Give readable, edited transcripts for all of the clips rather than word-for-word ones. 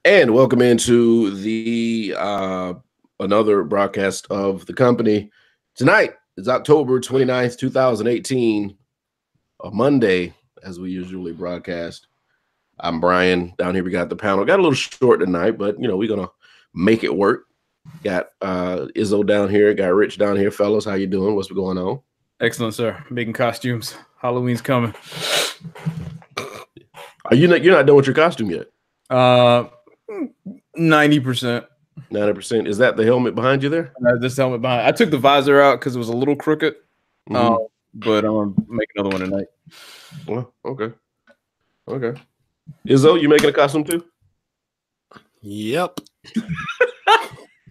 And welcome into the another broadcast of the company. Tonight is October 29th, 2018, a Monday, as we usually broadcast. I'm Brian. Down here we got the panel. Got a little short tonight, but we're gonna make it work. Got Izzo down here, got Rich down here. Fellas, how you doing? What's going on? Excellent, sir. Making costumes. Halloween's coming. Are you're not done with your costume yet? 90%. 90%. Is that the helmet behind you there? This helmet behind. I took the visor out because it was a little crooked. But I'm gonna make another one tonight. Well, okay. Izzo, you making a costume too? Yep.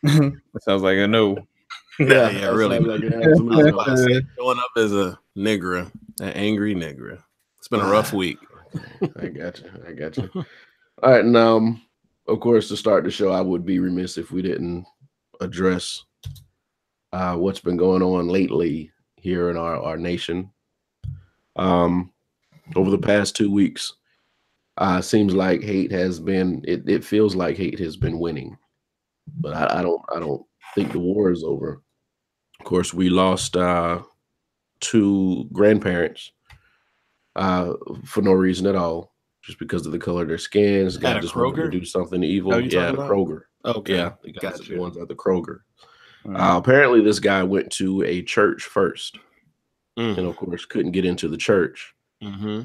That sounds like a no. Yeah, really. Showing up as a nigger, an angry nigger. It's been a rough week. I got you. All right, and of course, to start the show, I would be remiss if we didn't address what's been going on lately here in our nation. Over the past 2 weeks, seems like hate has been. It feels like hate has been winning, but I don't think the war is over. Of course, we lost 2 grandparents for no reason at all. Just because of the color of their skins, God just wanted to do something evil. Yeah, Kroger. Okay, yeah, the ones at the Kroger. Apparently, this guy went to a church first, and of course, couldn't get into the church.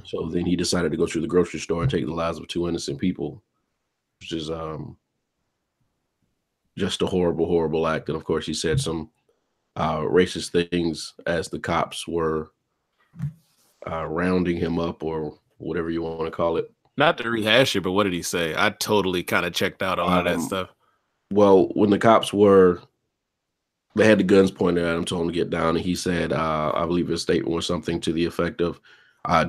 So then he decided to go to the grocery store and take the lives of 2 innocent people, which is just a horrible, horrible act. And of course, he said some racist things as the cops were rounding him up, or whatever you want to call it. Not to rehash it, but what did he say? I totally kind of checked out on all that stuff. Well, when the cops they had the guns pointed at him, told him to get down, and he said, I believe his statement was something to the effect of,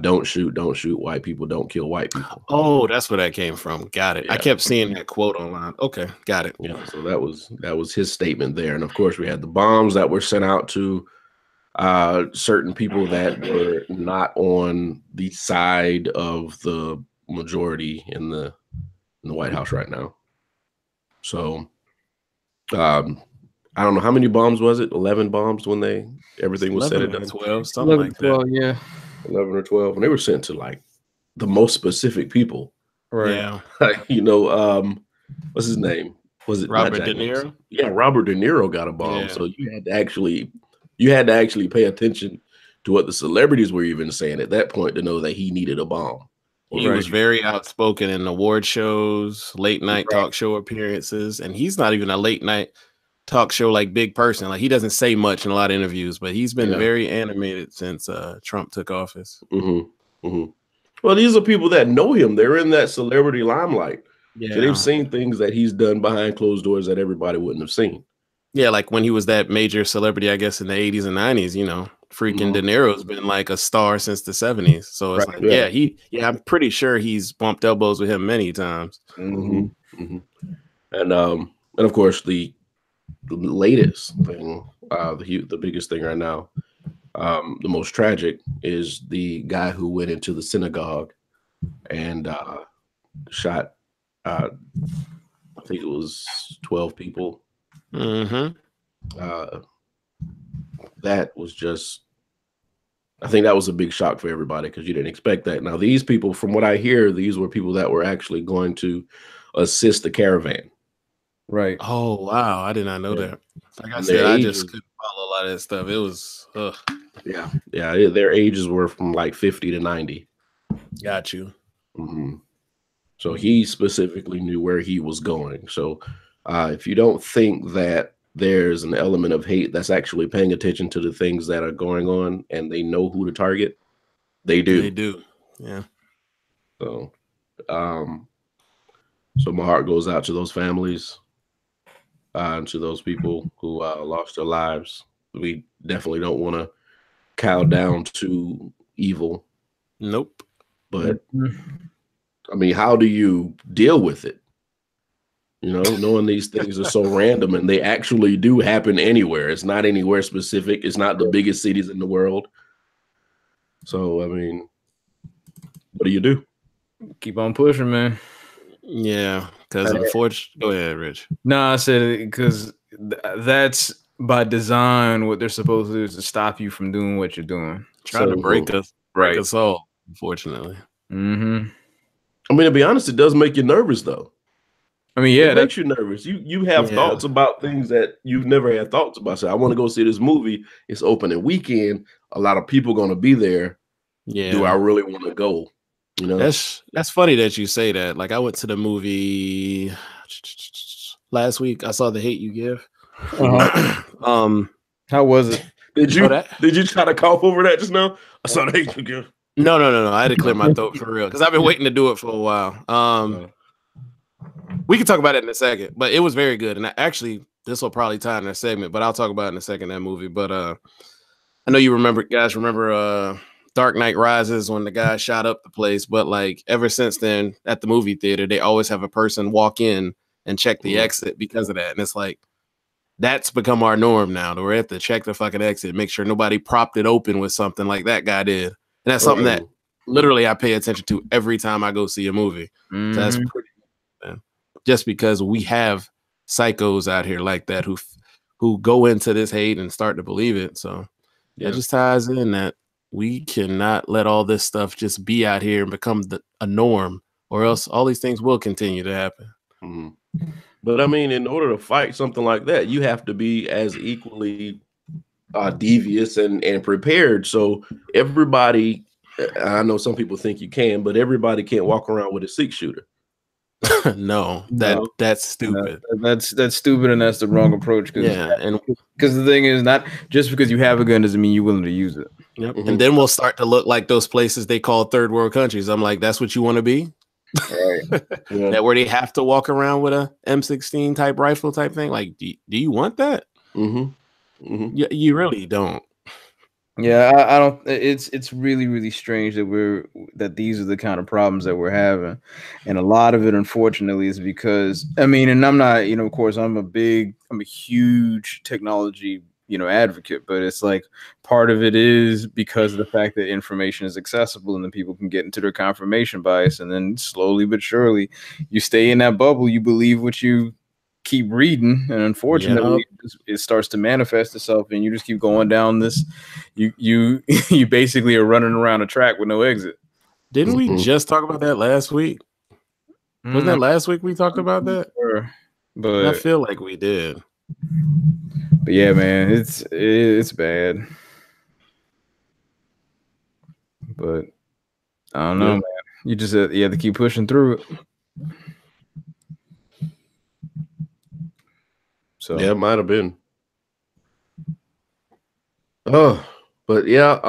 don't shoot white people, don't kill white people. Oh, that's where that came from. Got it. Yeah. I kept seeing that quote online. Okay, got it. Yeah, so that was his statement there. And of course, we had the bombs that were sent out to certain people that were not on the side of the majority in the White House right now. So I don't know how many bombs was it? 11 bombs when everything was said and done. 12, something 11, like that. 12, yeah. 11 or 12, and they were sent to like the most specific people. Right. Yeah. What's his name? Was it Robert De Niro? Yeah, Robert De Niro got a bomb. Yeah. So you had to actually pay attention to what the celebrities were even saying at that point to know that he needed a bomb. He was very outspoken in award shows, late night talk show appearances, and he's not even a late night talk show like big person. Like, he doesn't say much in a lot of interviews, but he's been very animated since Trump took office. Well, these are people that know him. They're in that celebrity limelight. Yeah. So they've seen things that he's done behind closed doors that everybody wouldn't have seen. Yeah, like when he was that major celebrity, I guess, in the 80s and 90s, freaking De Niro's been like a star since the 70s. So it's I'm pretty sure he's bumped elbows with him many times. And of course, the latest thing, the biggest thing right now, the most tragic, is the guy who went into the synagogue and shot, I think it was 12 people. That was just, I think that was a big shock for everybody because you didn't expect that. Now, these people, from what I hear, these were people that were actually going to assist the caravan. Right. Oh, wow. I did not know that. Like I said, I just couldn't follow a lot of that stuff. It was, Yeah. Their ages were from like 50 to 90. Got you. So he specifically knew where he was going. So if you don't think that there's an element of hate that's actually paying attention to the things that are going on and they know who to target, they do. They do. Yeah. So, so my heart goes out to those families, and to those people who lost their lives. We definitely don't want to cow down to evil. Nope. But I mean, how do you deal with it? Knowing these things are so random and they actually do happen anywhere. It's not anywhere specific. It's not the biggest cities in the world. So, I mean, what do you do? Keep on pushing, man. Yeah, because unfortunately, go ahead, Rich. No, I said it because that's by design. What they're supposed to do is to stop you from doing what you're doing. Trying to break us all, unfortunately. Mm-hmm. I mean, to be honest, it does make you nervous, though. I mean, yeah, it makes you nervous. You have thoughts about things that you've never had thoughts about. So I want to go see this movie. It's opening weekend. A lot of people going to be there. Yeah. Do I really want to go? You know, that's funny that you say that. Like, I went to the movie last week. I saw The Hate U Give. How was it? Did you try to cough over that just now? I saw The Hate U Give. No. I had to clear my throat for real because I've been waiting to do it for a while. We can talk about it in a second, but it was very good. And actually, this will probably tie in a segment, but I'll talk about it in a second, that movie. But I know you remember Dark Knight Rises when the guy shot up the place. But like ever since then, at the movie theater, they always have a person walk in and check the exit because of that. And it's like, that's become our norm now. We're at to check the fucking exit, make sure nobody propped it open with something like that guy did. And that's something that literally I pay attention to every time I go see a movie. So that's pretty good, man. Just because we have psychos out here like that who go into this hate and start to believe it. So it just ties in that we cannot let all this stuff just be out here and become a norm, or else all these things will continue to happen. But I mean, in order to fight something like that, you have to be as equally devious and prepared. So everybody, I know some people think you can, but everybody can't walk around with a 6-shooter. No, that's stupid. That's stupid, and that's the wrong approach. Because the thing is, not just because you have a gun doesn't mean you're willing to use it. Yep. And then we'll start to look like those places they call third world countries. I'm like, that's what you want to be? Right. That where they have to walk around with a M16 type rifle type thing. Like, do you want that? You really don't. Yeah, I don't. It's really, really strange that these are the kind of problems that we're having, and a lot of it, unfortunately, is because and I'm not, of course, I'm a huge technology, advocate, but it's like part of it is because of the fact that information is accessible and then people can get into their confirmation bias, and then slowly but surely, you stay in that bubble, you believe what you keep reading, and unfortunately it starts to manifest itself, and you just keep going down this. You basically are running around a track with no exit. Didn't we just talk about that last week? Wasn't that last week we talked about that? But I feel like we did. But yeah, man, it's bad. But I don't know, man. You just have to keep pushing through it. So yeah, it might have been. But yeah,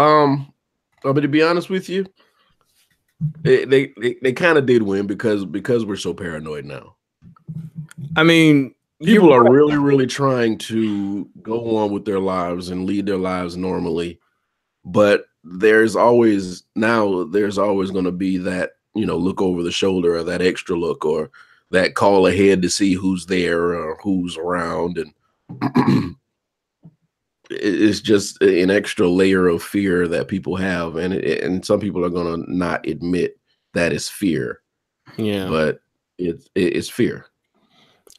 but to be honest with you, they kind of did win because we're so paranoid now. I mean, people are really, really trying to go on with their lives and lead their lives normally, but there's always going to be that, look over the shoulder, or that extra look, or that call ahead to see who's there or who's around. And it's just an extra layer of fear that people have. And some people are going to not admit that it's fear. Yeah. But it's fear.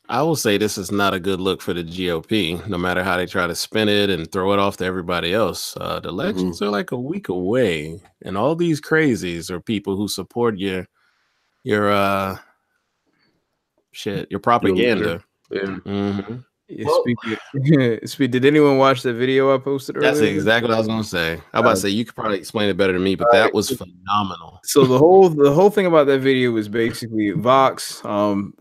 I will say this is not a good look for the GOP, no matter how they try to spin it and throw it off to everybody else. The elections are like a week away, and all these crazies are people who support your propaganda. Did anyone watch the video I posted earlier? That's exactly what I was going to say. I was about to say, you could probably explain it better than me, but that was phenomenal. So the whole thing about that video was basically Vox, who,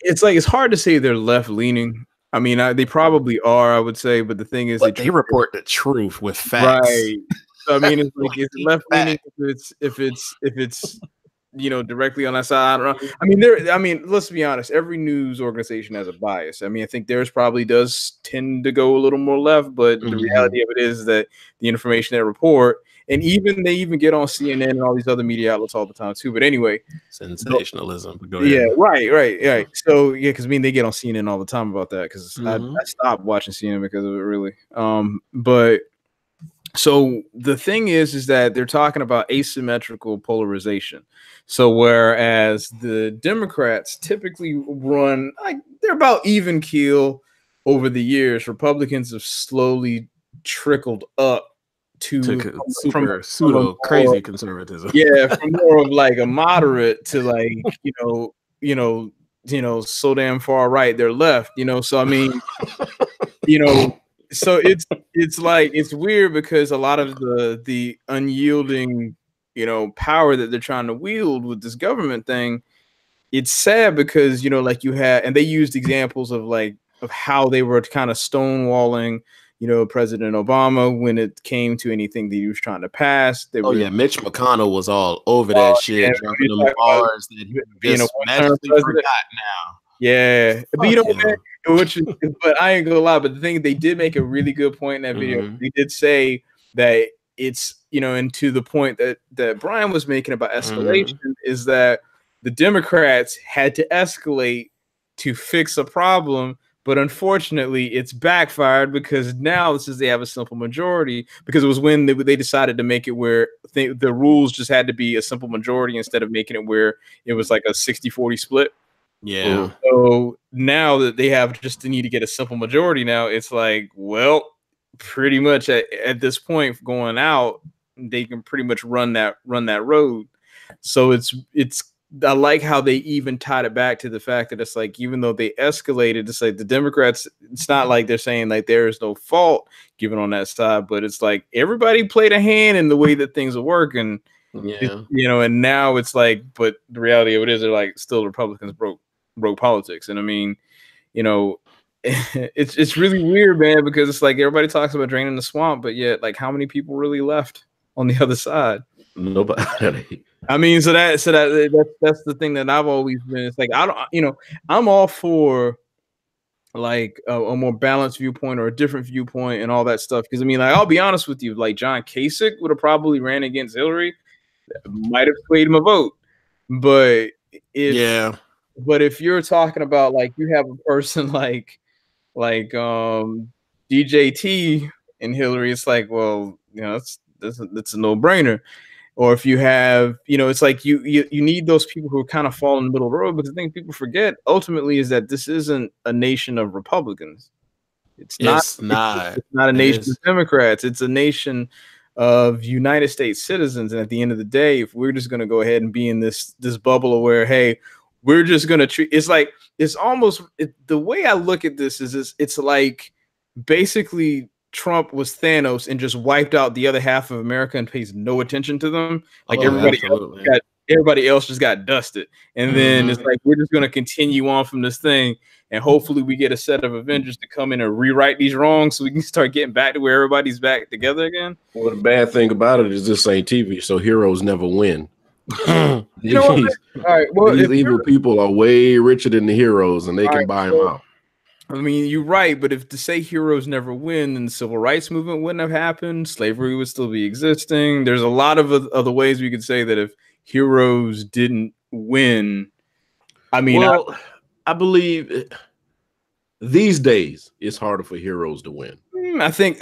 it's like, it's hard to say they're left leaning. I mean, they probably are, I would say, but the thing is, they report the truth with facts. Right. So, I mean, it's like, it's left leaning if it's directly on that side. I don't know. I mean, let's be honest. Every news organization has a bias. I mean, I think theirs probably does tend to go a little more left, but the reality of it is that the information they report, and they even get on CNN and all these other media outlets all the time too. But anyway, sensationalism. Go ahead. Yeah, right. So yeah, because they get on CNN all the time about that. Because I stopped watching CNN because of it, really. But So the thing is that they're talking about asymmetrical polarization. So whereas the Democrats typically run like they're about even keel over the years, Republicans have slowly trickled up to super pseudo crazy conservatism. Yeah, from more of like a moderate to like, so damn far right, they're left, So I mean, so it's like it's weird because a lot of the unyielding, power that they're trying to wield with this government thing, it's sad because like you had, and they used examples of how they were kind of stonewalling President Obama when it came to anything that he was trying to pass. Mitch McConnell was all over that shit, dropping them bars that he just magically forgot now. Yeah, but I ain't gonna lie. But the thing, they did make a really good point in that video. They did say that it's and to the point that Brian was making about escalation is that the Democrats had to escalate to fix a problem, but unfortunately, it's backfired because now since they have a simple majority, because it was when they decided to make it where the rules just had to be a simple majority instead of making it where it was like a 60-40 split. Yeah. So now that they have just the need to get a simple majority, now it's like, well, pretty much at this point going out, they can pretty much run that road. So it's I like how they even tied it back to the fact that it's like, even though they escalated, it's like the Democrats, it's not like they're saying like there is no fault given on that side, but it's like everybody played a hand in the way that things are working. Yeah. And now it's like, but the reality of it is they're like still Republicans broke politics. And I mean, it's really weird, man, because it's like everybody talks about draining the swamp, but yet like how many people really left on the other side? Nobody. I mean, so that's the thing that I've always been. It's like I'm all for like a more balanced viewpoint or a different viewpoint and all that stuff. Because I mean, like I'll be honest with you, like John Kasich would have probably ran against Hillary, might have swayed him a vote, but if you're talking about like you have a person like DJT and Hillary, it's like, well, that's a no-brainer. Or if you have, it's like you need those people who are kind of fall in the middle of the road. But the thing people forget ultimately is that this isn't a nation of Republicans. It's not a nation of Democrats. It's a nation of United States citizens. And at the end of the day, if we're just going to go ahead and be in this bubble of where, hey, we're just going to treat, it's like, it's almost the way I look at this is it's like basically Trump was Thanos and just wiped out the other half of America and pays no attention to them. Like everybody else just got dusted. And then it's like, we're just going to continue on from this thing. And hopefully we get a set of Avengers to come in and rewrite these wrongs so we can start getting back to where everybody's back together again. Well, the bad thing about it is this ain't TV, so heroes never win. All right, well, these evil people are way richer than the heroes, and they can buy them out. I mean, you're right, but if to say heroes never win, then the civil rights movement wouldn't have happened. Slavery would still be existing. There's a lot of other ways we could say that if heroes didn't win. I mean, I believe these days it's harder for heroes to win. I think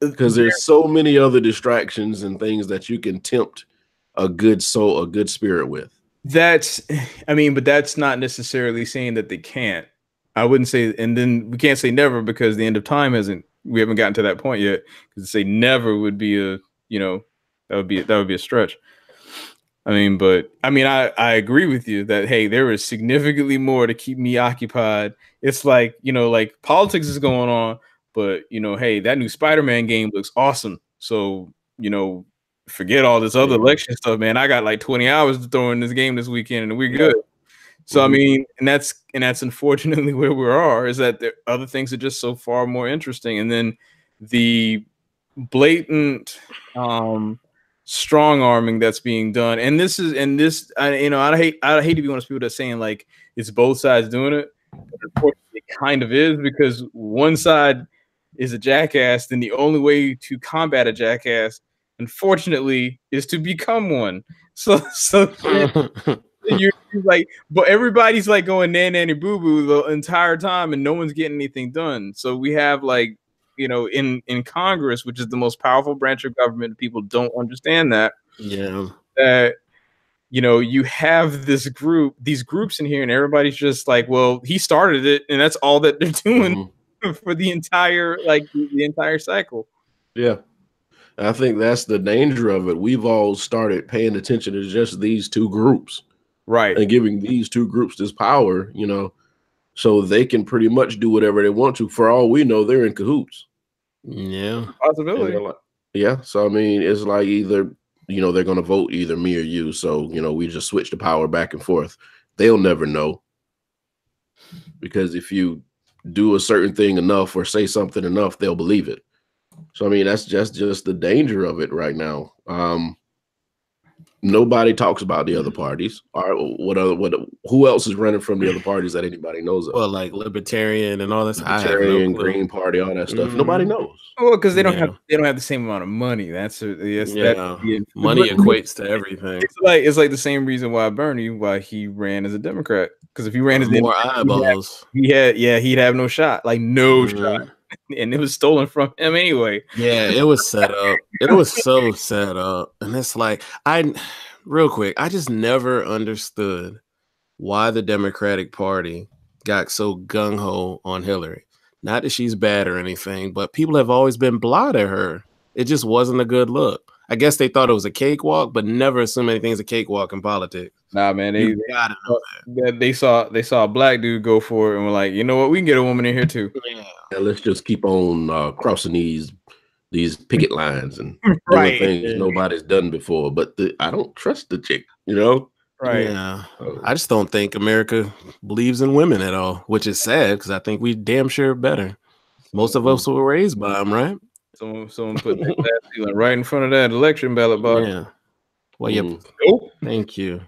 because there's so many other distractions and things that you can tempt a good soul, a good spirit with. But that's not necessarily saying that they can't. I wouldn't say, and then we can't say never because the end of time we haven't gotten to that point yet. Because to say never would be that would be a stretch. I agree with you that, hey, there is significantly more to keep me occupied. It's like, like politics is going on, but hey, that new Spider-Man game looks awesome. So, forget all this other election stuff, man. I got like 20 hours to throw in this game this weekend and we're good. So I mean, and that's unfortunately where we are, is that there other things are just so far more interesting. And then the blatant strong arming that's being done. And I hate to be one of those people that's saying like it's both sides doing it, but unfortunately it kind of is, because one side is a jackass, then the only way to combat a jackass, unfortunately, is to become one. So you're like, but everybody's like going nanny boo boo the entire time and no one's getting anything done. So we have like in Congress, which is the most powerful branch of government. People don't understand that. Yeah. That you have these groups in here, and everybody's just like, well, he started it, and that's all that they're doing for the entire the entire cycle. Yeah. I think that's the danger of it. We've all started paying attention to just these two groups. Right. And giving these two groups this power, so they can pretty much do whatever they want to. For all we know, they're in cahoots. Yeah. Possibility. Yeah. So, I mean, it's like either, they're going to vote either me or you. So, we just switch the power back and forth. They'll never know. Because if you do a certain thing enough or say something enough, they'll believe it. So, I mean, that's just the danger of it right now. Nobody talks about the other parties. Who else is running from the other parties that anybody knows of? Well, like Libertarian and all this. Libertarian, Green Party, all that stuff. Nobody knows. Well, because they don't have the same amount of money. Money equates to everything. It's like the same reason why he ran as a Democrat. Because if he ran as more eyeballs, he'd have no shot. Like no shot. And it was stolen from him anyway. Yeah, it was set up. It was so set up. And it's like, real quick, I just never understood why the Democratic Party got so gung-ho on Hillary. Not that she's bad or anything, but people have always been blah to her. It just wasn't a good look. I guess they thought it was a cakewalk, but never assume anything's a cakewalk in politics. Nah, man, they saw a black dude go for it and were like, you know what, we can get a woman in here too. Yeah, let's just keep on crossing these picket lines and doing things nobody's done before. But I don't trust the chick, Right. Yeah. I just don't think America believes in women at all, which is sad because I think we damn sure better. Most of us were raised by them, right? Someone put that ceiling right in front of that election ballot box. Yeah. Well, thank you.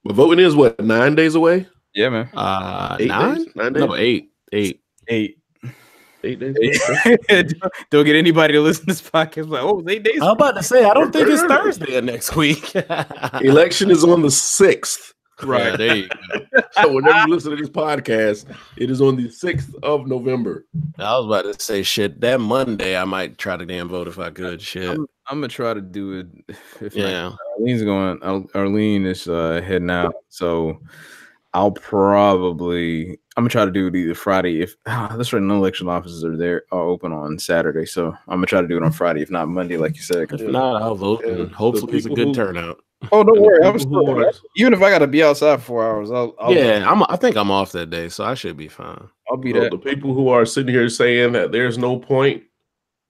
But voting is what, 9 days away? Yeah, man. 8 days? 9 days? No, 8. 8 days. Don't get anybody to listen to this podcast. Like, oh, 8 days. I'm about to say, I don't think it's Thursday next week. Election is on the 6th. Right. Yeah, there you go. So whenever you listen to this podcast, it is on the 6th of November. I was about to say, shit, that Monday I might try to damn vote if I could. Shit. I'm gonna try to do it. Arlene is heading out, so I'm gonna try to do it either Friday. If that's right, no election offices are open on Saturday, so I'm gonna try to do it on Friday, if not Monday, like you said. If not, I'll vote, and hopefully it's a good turnout. Oh, don't worry. Even if I got to be outside for 4 hours, I'll I think I'm off that day, so I should be fine. I'll be there. The people who are sitting here saying that there's no point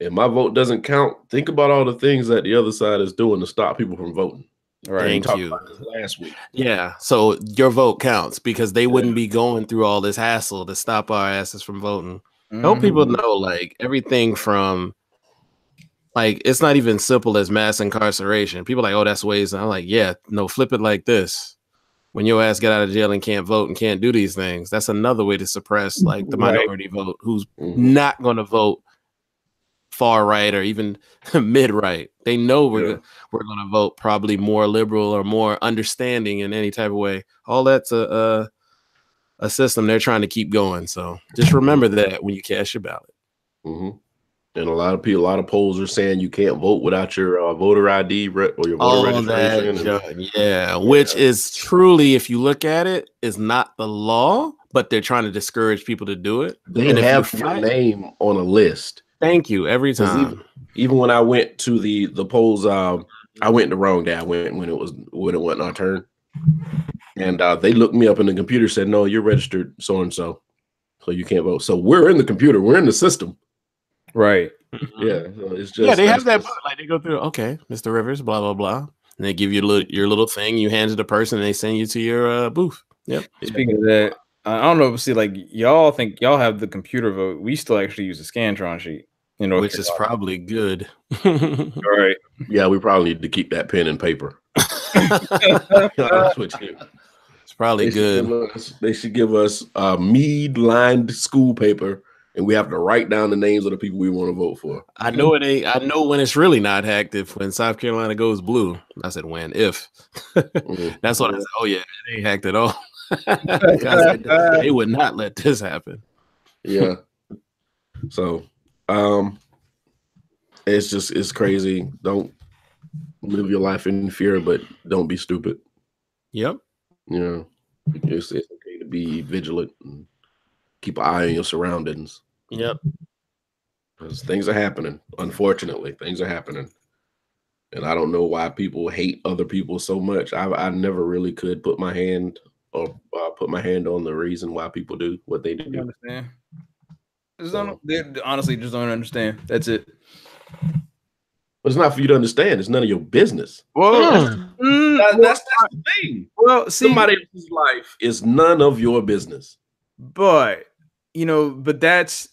and my vote doesn't count, think about all the things that the other side is doing to stop people from voting. Right. Thank you. Last week. Yeah. So your vote counts because they wouldn't be going through all this hassle to stop our asses from voting. Help people know, like, everything from, like, it's not even simple as mass incarceration. People are like, oh, that's ways. And I'm like, yeah, no, flip it like this. When your ass get out of jail and can't vote and can't do these things, that's another way to suppress, like, the minority vote who's not going to vote far right or even mid right. They know we're going to vote probably more liberal or more understanding in any type of way. All that's a system they're trying to keep going. So just remember that when you cast your ballot. And a lot of polls are saying you can't vote without your voter ID or your voter registration. Which is truly, if you look at it, is not the law, but they're trying to discourage people to do it. They have your name on a list. Thank you. Every time. Even when I went to the polls, I went the wrong day. I went when it wasn't our turn. And they looked me up in the computer, said, no, you're registered so-and-so. So you can't vote. So we're in the computer. We're in the system. Right. Yeah. So it's just they have that. Like they go through, okay, Mr. Rivers, blah, blah, blah. And they give you your little thing. You hand it to the person and they send you to your booth. Yep. Speaking of that, I don't know. See, like, y'all think y'all have the computer vote. We still actually use a Scantron sheet. Which is probably good. All right. Yeah, we probably need to keep that pen and paper. It's probably good. They should give us mead-lined school paper, and we have to write down the names of the people we want to vote for. I know I know when it's really not hacked. When South Carolina goes blue. I said when. If. That's what I said. Oh yeah, it ain't hacked at all. They would not let this happen. Yeah. So It's crazy. Don't live your life in fear, but don't be stupid. Yep. You know, it's okay to be vigilant and keep an eye on your surroundings. Yep. Because things are happening. Unfortunately, things are happening. And I don't know why people hate other people so much. I never really could put my hand on the reason why people do what they do. Understand. They honestly just don't understand. That's it. But it's not for you to understand. It's none of your business. Well, that's the thing. Well, see, somebody else's life is none of your business. But but that's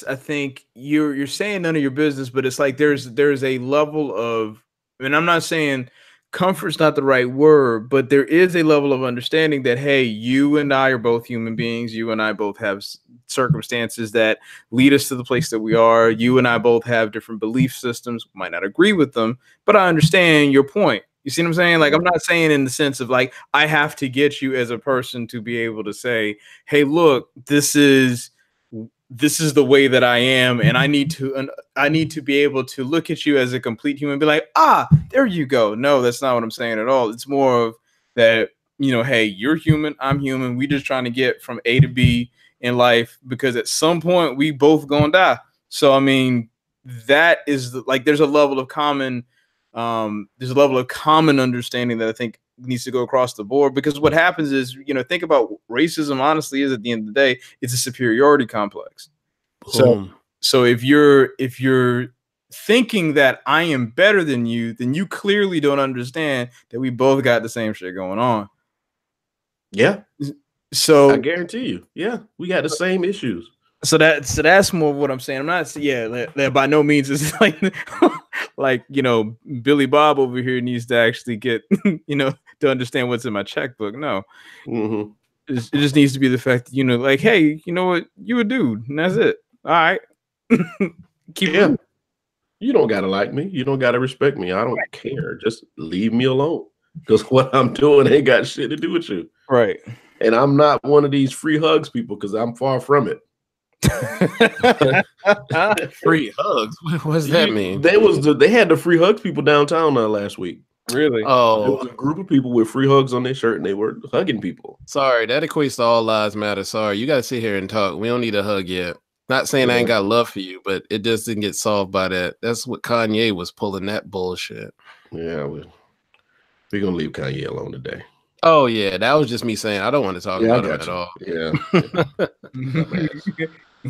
I think you're saying none of your business, but it's like there's a level of, and I'm not saying comfort's not the right word, but there is a level of understanding that, hey, you and I are both human beings. You and I both have circumstances that lead us to the place that we are. You and I both have different belief systems. Might not agree with them, but I understand your point. You see what I'm saying? Like, I'm not saying in the sense of like, I have to get you as a person to be able to say, hey, look, this is the way that I am, and I need to be able to look at you as a complete human and be like, there you go. No, that's not what I'm saying at all. It's more of that, hey, you're human, I'm human. We just trying to get from A to B in life, because at some point we both gonna die. So I mean, that is like, there's a level of common understanding that I think needs to go across the board, because what happens is, think about racism, honestly, is at the end of the day, it's a superiority complex. So if you're thinking that I am better than you, then you clearly don't understand that we both got the same shit going on. Yeah. So I guarantee you, yeah, we got the same issues. So that's more of what I'm saying. I'm not, that by no means is like like Billy Bob over here needs to actually get to understand what's in my checkbook. No, it just needs to be the fact that like, hey, you know what, you a dude, and that's it. All right, keep it. You don't gotta like me. You don't gotta respect me. I don't care. Just leave me alone, because what I'm doing ain't got shit to do with you. Right. And I'm not one of these free hugs people, because I'm far from it. Free hugs? What does that mean? They had the free hugs people downtown last week. Really? Oh, there was a group of people with free hugs on their shirt, and they were hugging people. Sorry, that equates to all lives matter. Sorry, you got to sit here and talk. We don't need a hug yet. Not saying I ain't got love for you, but it just didn't get solved by that. That's what Kanye was pulling, that bullshit. Yeah, we're gonna leave Kanye alone today. Oh yeah, that was just me saying I don't want to talk about him at all. Yeah.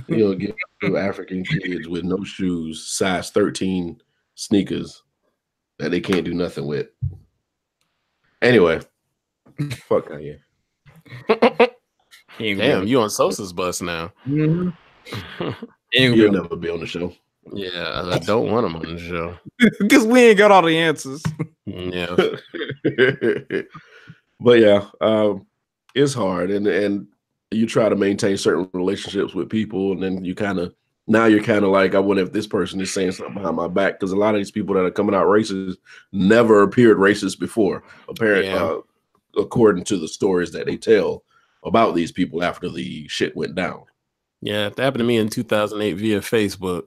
Get African kids with no shoes, size 13 sneakers that they can't do nothing with. Anyway, fuck Kanye. Damn, you on Sosa's bus now. He'll never be on the show. Yeah, I don't want him on the show. Because we ain't got all the answers. Yeah. But yeah, it's hard, and you try to maintain certain relationships with people, and then you're kind of like, I wonder if this person is saying something behind my back, because a lot of these people that are coming out racist never appeared racist before, apparently, according to the stories that they tell about these people after the shit went down. Yeah, that happened to me in 2008 via Facebook.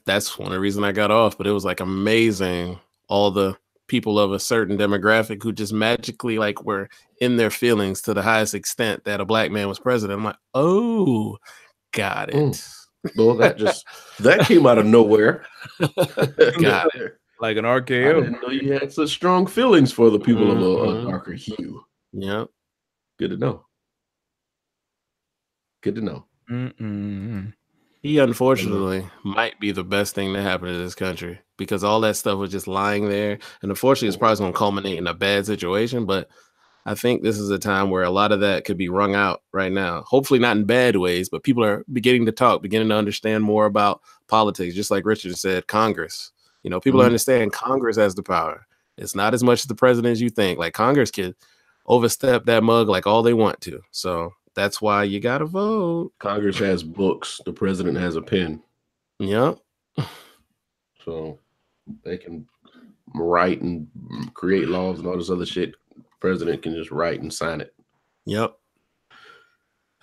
That's one of the reasons I got off, but it was like amazing, all the people of a certain demographic who just magically like were in their feelings to the highest extent that a black man was president. I'm like, oh, got it. Well, that came out of nowhere. Got it. Like an RKO. I didn't know you had such strong feelings for the people of a darker hue. Yeah. Good to know. Good to know. He unfortunately might be the best thing to happen to this country, because all that stuff was just lying there. And unfortunately, it's probably going to culminate in a bad situation. But I think this is a time where a lot of that could be wrung out right now. Hopefully not in bad ways, but people are beginning to talk, beginning to understand more about politics. Just like Richard said, Congress. People understand Congress has the power. It's not as much as the president as you think. Like, Congress can overstep that mug like all they want to. So that's why you got to vote. Congress has books. The president has a pen. Yep. So they can write and create laws and all this other shit. The president can just write and sign it. Yep.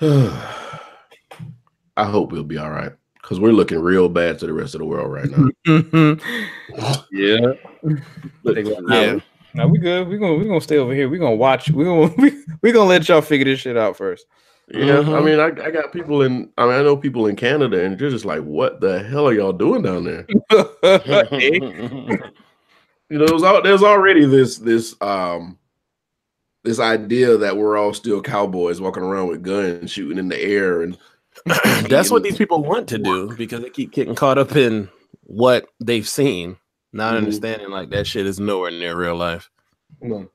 I hope we'll be all right. Because we're looking real bad to the rest of the world right now. Yeah. Yeah. Now we good. We're gonna stay over here. We're gonna watch. We're gonna let y'all figure this shit out first. Yeah, I mean, I got people in. I mean, I know people in Canada, and they're just like, "What the hell are y'all doing down there?" You know, there's already this idea that we're all still cowboys walking around with guns, shooting in the air, and that's what these people want to do because they keep getting caught up in what they've seen, not understanding like that shit is nowhere near real life. No.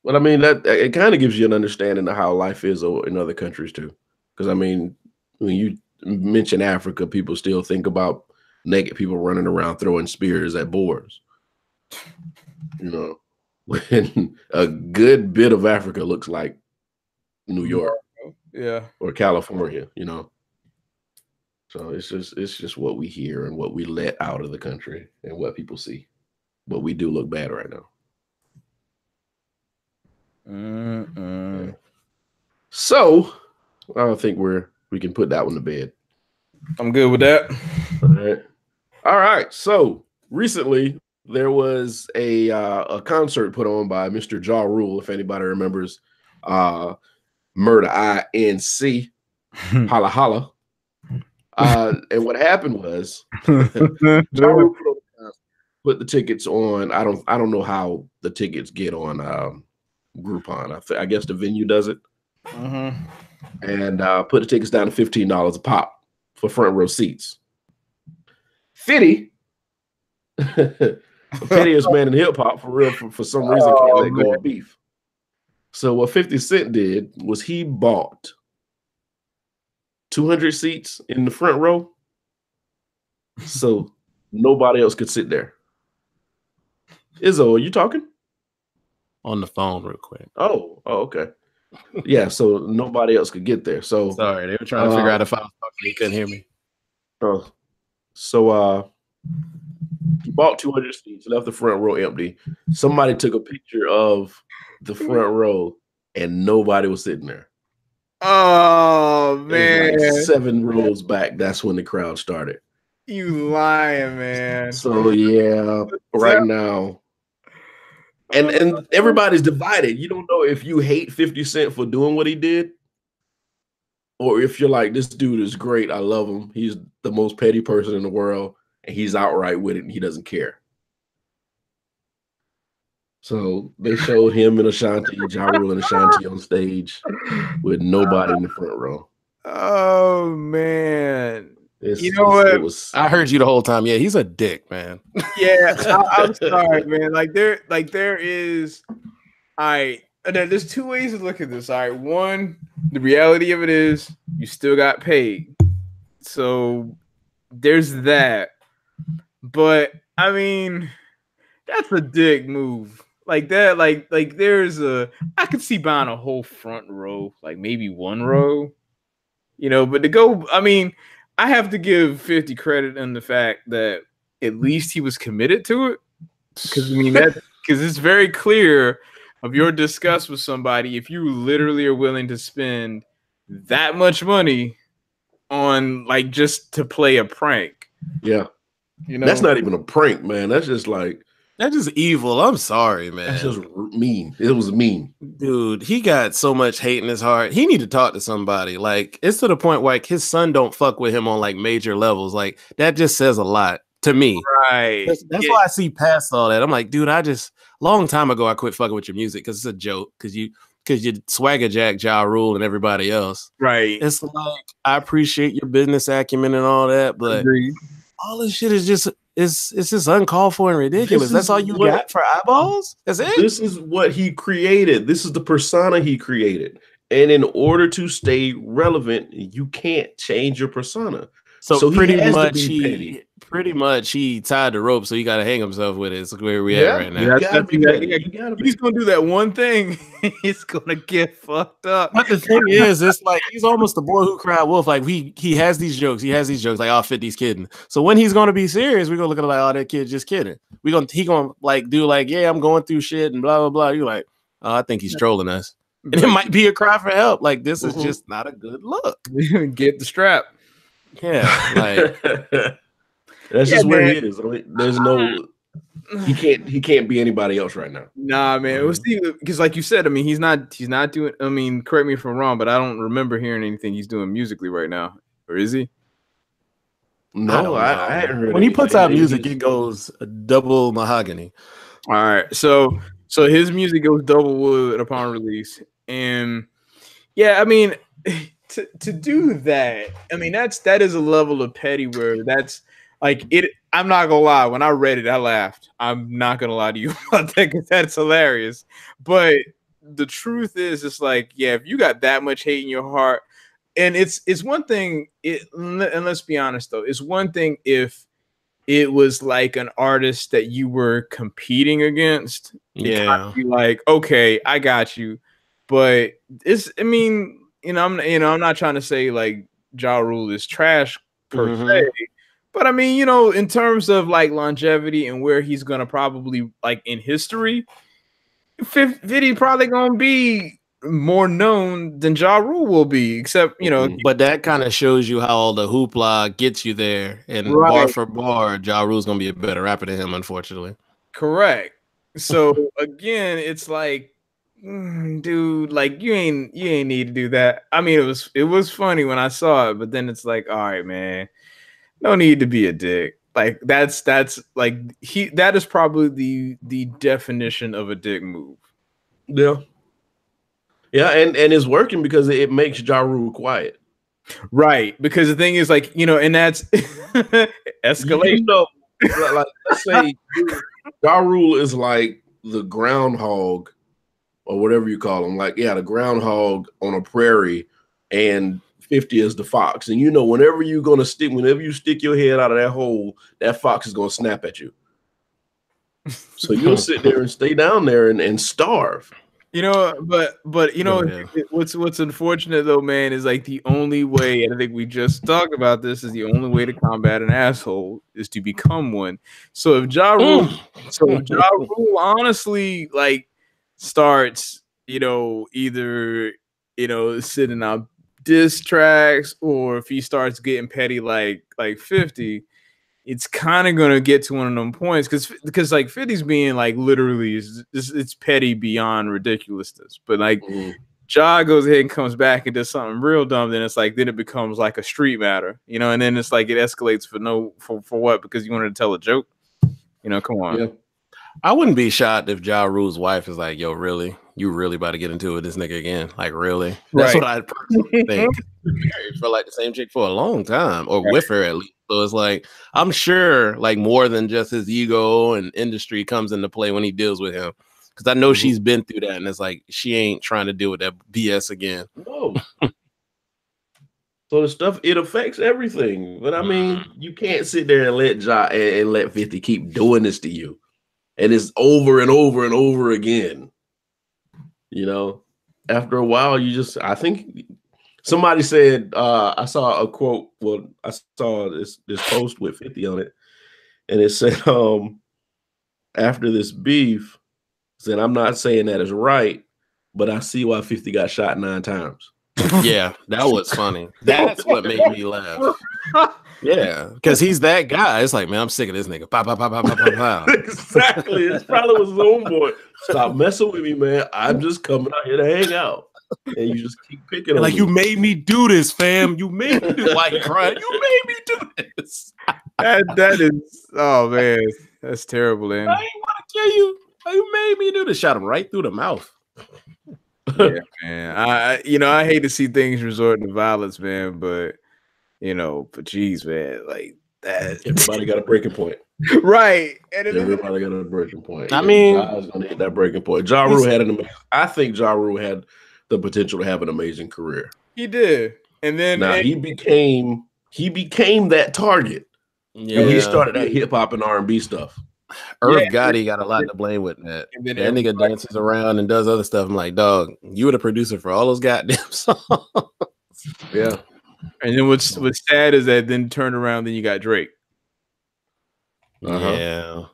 But I mean, that it kind of gives you an understanding of how life is in other countries too. Because I mean, when you mention Africa, people still think about naked people running around throwing spears at boars. You know, when a good bit of Africa looks like New York, or California. You know, so it's just what we hear and what we let out of the country and what people see. But we do look bad right now. Yeah. So I think we can put that one to bed. I'm good with that. All right. So recently there was a concert put on by Mr. Ja Rule, if anybody remembers Murder INC, Holla Holla. And what happened was Ja Rule put the tickets on. I don't know how the tickets get on Groupon. I guess the venue does it. And put the tickets down to $15 a pop for front row seats. 50, the pettiest man in hip hop for real, for some reason can't let go of beef. So what 50 Cent did was he bought 200 seats in the front row, so nobody else could sit there. Izzo, are you talking? On the phone real quick. Oh, okay. Yeah, so nobody else could get there. So sorry, they were trying to figure out if I was talking, they couldn't hear me. So he bought 200 seats, left the front row empty. Somebody took a picture of the front row and nobody was sitting there. Oh man. Like 7 rows back, that's when the crowd started. You lying, man. So yeah, right now. And everybody's divided. You don't know if you hate 50 Cent for doing what he did, or if you're like, this dude is great, I love him. He's the most petty person in the world, and he's outright with it, and he doesn't care. So they showed him and Ashanti, Ja Rule and Ashanti on stage with nobody in the front row. Oh man. I heard you the whole time. Yeah, he's a dick, man. Yeah, I'm sorry, man. There is, there's 2 ways to look at this. All right, one, the reality of it is you still got paid, so there's that. But I mean, that's a dick move. Like that, like there's I could see buying a whole front row, like maybe 1 row, but to go, I mean, I have to give 50 credit in the fact that at least he was committed to it. Because I mean, because it's very clear of your disgust with somebody if you literally are willing to spend that much money on like just to play a prank. Yeah, that's not even a prank, man. That's just evil. I'm sorry, man. That's just mean. It was mean. Dude, he got so much hate in his heart. He need to talk to somebody. Like, it's to the point where like his son don't fuck with him on like major levels. Like, that just says a lot to me. Right. That's why I see past all that. I'm like, dude, long time ago I quit fucking with your music because it's a joke. Because you swagger jack Ja Rule and everybody else. Right. It's like, I appreciate your business acumen and all that, but all this shit is just it's just uncalled for and ridiculous. That's all you got for eyeballs? That's it? This is what he created. This is the persona he created. And in order to stay relevant, you can't change your persona. So pretty much he tied the rope, so he got to hang himself with it. It's where we at right now. He's going to do that one thing. He's going to get fucked up. But the thing is, it's like he's almost the boy who cried wolf. Like he has these jokes. Like, oh, 50's kidding. So when he's going to be serious, we're going to look at it like, oh, that kid's just kidding. He going to like do like, yeah, I'm going through shit and blah, blah, blah. You're like, oh, I think he's trolling us. And it might be a cry for help. Like, this is just not a good look. Get the strap. Yeah, like that's just where he is. I mean, there's no he can't be anybody else right now. Nah, man. It was because, like you said, I mean, he's not doing. I mean, correct me if I'm wrong, but I don't remember hearing anything he's doing musically right now, or is he? No, I hadn't heard. When he puts out music, it goes double mahogany. All right, so his music goes double wood upon release, and yeah, I mean, to do that, I mean that is a level of petty where that's like it. I'm not gonna lie, when I read it, I laughed. I'm not gonna lie to you about that because that's hilarious. But the truth is, it's like, yeah, if you got that much hate in your heart. And it's one thing, and let's be honest though, it's one thing if it was like an artist that you were competing against. Yeah, be like, okay, I got you, but I mean, I'm not trying to say like Ja Rule is trash per se, but I mean, in terms of like longevity and where he's gonna probably like in history, 50 probably gonna be more known than Ja Rule will be, except but that kind of shows you how all the hoopla gets you there, and bar for bar, Ja Rule's gonna be a better rapper than him, unfortunately. Correct. So again, it's like, dude, like you ain't need to do that. I mean, it was funny when I saw it, but then it's like, all right, man, no need to be a dick. Like that's like that is probably the definition of a dick move. Yeah. Yeah, and it's working because it makes Ja Rule quiet. Right, because the thing is, like, and that's escalation. Like, let's say Ja Rule is like the groundhog or whatever you call him. Like, yeah, the groundhog on a prairie, and 50 is the fox. And whenever you stick your head out of that hole, that fox is gonna snap at you. So you'll sit there and stay down there and starve. But what's unfortunate though, man, is like the only way, and I think we just talked about this, is the only way to combat an asshole is to become one. So if Ja Rule, honestly like starts, either sitting out diss tracks, or if he starts getting petty like 50, it's kind of gonna get to one of them points because like 50's being like literally it's petty beyond ridiculousness. But like Ja goes ahead and comes back and does something real dumb, then it becomes like a street matter, and then it's like it escalates for what? Because you wanted to tell a joke, come on. Yeah. I wouldn't be shocked if Ja Rule's wife is like, yo, really? You really about to get into it with this nigga again? Like, really? That's what I personally think. Married for like the same chick for a long time, or with her at least. So it's like, I'm sure like more than just his ego and industry comes into play when he deals with him. Because I know she's been through that, and it's like she ain't trying to deal with that BS again. No. So the stuff, it affects everything. But I mean, you can't sit there and let Ja and let 50 keep doing this to you. And it's over and over and over again. After a while, I think somebody said, I saw a quote. Well, I saw this post with 50 on it. And it said, after this beef, said, I'm not saying that is right, but I see why 50 got shot 9 times. Yeah, that was funny. That's what made me laugh. Yeah, because he's that guy. It's like, man, I'm sick of this nigga. Pow, pow, pow, pow, pow, pow, pow. Exactly. It's probably was his own boy. Stop messing with me, man. I'm just coming out here to hang out. And you just keep picking on like, me. You made me do this, fam. You made me do like crying. You made me do this. That is, oh man, that's terrible, man. I ain't want to kill you. You made me do this. Shot him right through the mouth. Yeah, man. I hate to see things resort to violence, man, but geez, man, like that. Everybody got a breaking point. Right. And everybody got a breaking point. I mean, Ja's gonna hit that breaking point. Ja Rule I think Ja Rule had the potential to have an amazing career. He did. And then he became that target. Yeah. When he started that hip hop and R&B stuff. Irv Gotti got a lot to blame with that. That nigga dances around and does other stuff. I'm like, dog, you were the producer for all those goddamn songs. Yeah. And then what's sad is that then turned around, then you got Drake. Yeah.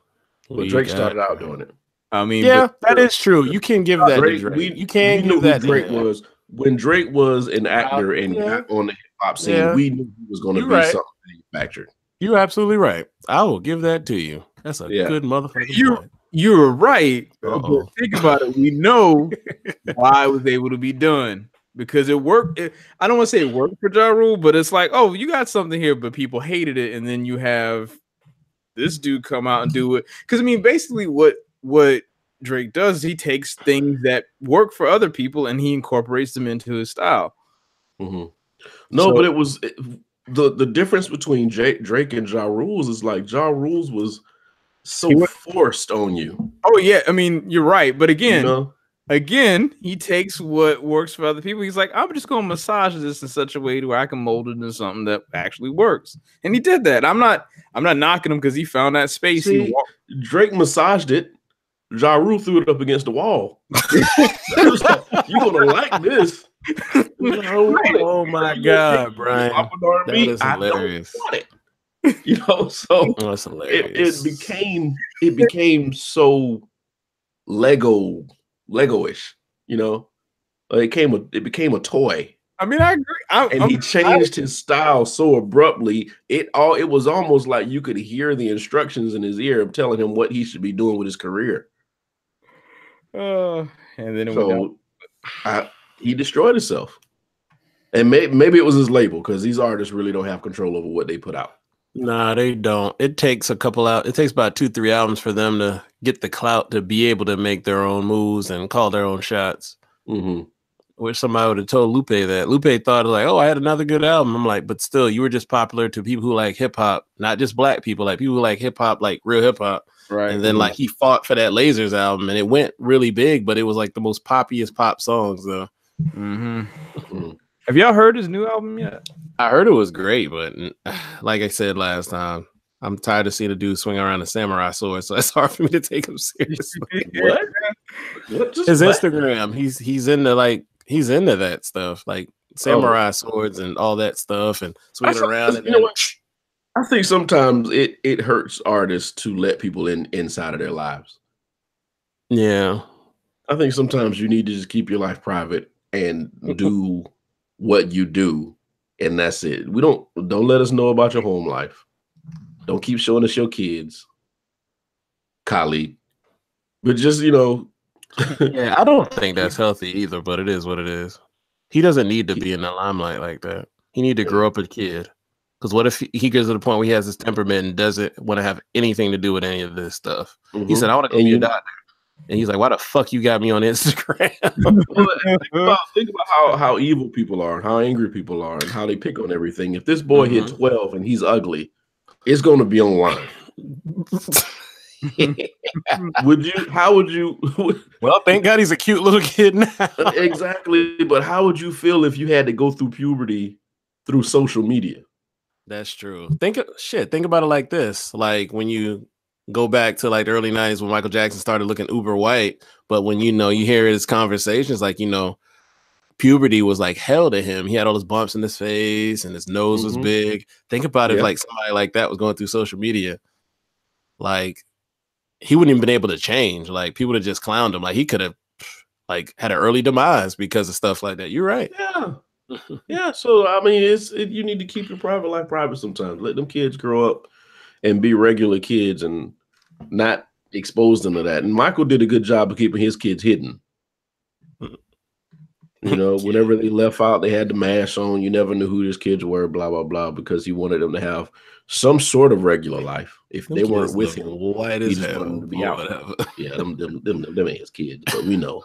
Well, Drake started out doing it. I mean, yeah, that is true. You can give that Drake, to Drake. You can't give that Drake was when Drake was an actor and got on pop scene. We knew he was going to be something manufactured. You're absolutely right. I will give that to you. That's a good motherfucker. You're right. But think about it. We know why it was able to be done because it worked. I don't want to say it worked for Ja Rule, but it's like, oh, you got something here, but people hated it, and then you have this dude come out and do it. Because I mean, basically, what Drake does is he takes things that work for other people and he incorporates them into his style. Mm-hmm. No, but it was the difference between Drake and Ja Rule's is like Ja Rule's was so forced on you. Oh yeah, I mean you're right, but again, he takes what works for other people. He's like, I'm just gonna massage this in such a way to where I can mold it into something that actually works, and he did that. I'm not knocking him because he found that space. See, Drake massaged it. Ja Rule threw it up against the wall. You're gonna like this. Oh my God, Brian! That is hilarious. You know, so that's hilarious. It became so Lego-ish. You know, it became a toy. I mean, I agree. He changed his style so abruptly. It was almost like you could hear the instructions in his ear telling him what he should be doing with his career. And then he destroyed himself. And maybe it was his label because these artists really don't have control over what they put out. Nah, they don't. It takes about 2-3 albums for them to get the clout to be able to make their own moves and call their own shots. Mm-hmm. Wish somebody would have told Lupe that. Lupe thought like, oh, I had another good album. I'm like, but still, you were just popular to people who like hip hop, not just black people, like people who like hip hop, like real hip hop. Right. And then like he fought for that Lasers album and it went really big, but it was like the most poppiest pop songs though. Mm-hmm. Have y'all heard his new album yet? I heard it was great, but like I said last time, I'm tired of seeing a dude swing around a samurai sword, so it's hard for me to take him seriously. What? His Instagram, he's into that stuff, like samurai swords and all that stuff, and swinging around. And you know what? I think sometimes it hurts artists to let people inside of their lives. Yeah, I think sometimes you need to just keep your life private and do what you do, and that's it. Don't let us know about your home life. Don't keep showing us your kids, colleague. But just yeah, I don't think that's healthy either. But it is what it is. He doesn't need to be in the limelight like that. He need to grow up a kid. Because what if he gets to the point where he has this temperament and doesn't want to have anything to do with any of this stuff? Mm-hmm. He said, I want to go be a doctor. And he's like, why the fuck you got me on Instagram? think about how evil people are, how angry people are, and how they pick on everything. If this boy hit 12 and he's ugly, it's going to be online. How would you? Well, thank God he's a cute little kid now. Exactly. But how would you feel if you had to go through puberty through social media? That's true. Think about it like this. Like when you go back to like the early 90s when Michael Jackson started looking uber white, but when you hear his conversations, like puberty was like hell to him. He had all his bumps in his face and his nose was big. Think about if like somebody like that was going through social media. Like he wouldn't even been able to change. Like people would have just clowned him. Like he could have like had an early demise because of stuff like that. You're right. Yeah. Yeah. So I mean, you need to keep your private life private sometimes. Let them kids grow up and be regular kids and not expose them to that. And Michael did a good job of keeping his kids hidden. Whenever they left out, they had the mask on. You never knew who his kids were, blah, blah, blah, because he wanted them to have some sort of regular life. If they weren't with him, white as hell, wanted them to be out. Whatever. Yeah, them ain't his kids, but we know.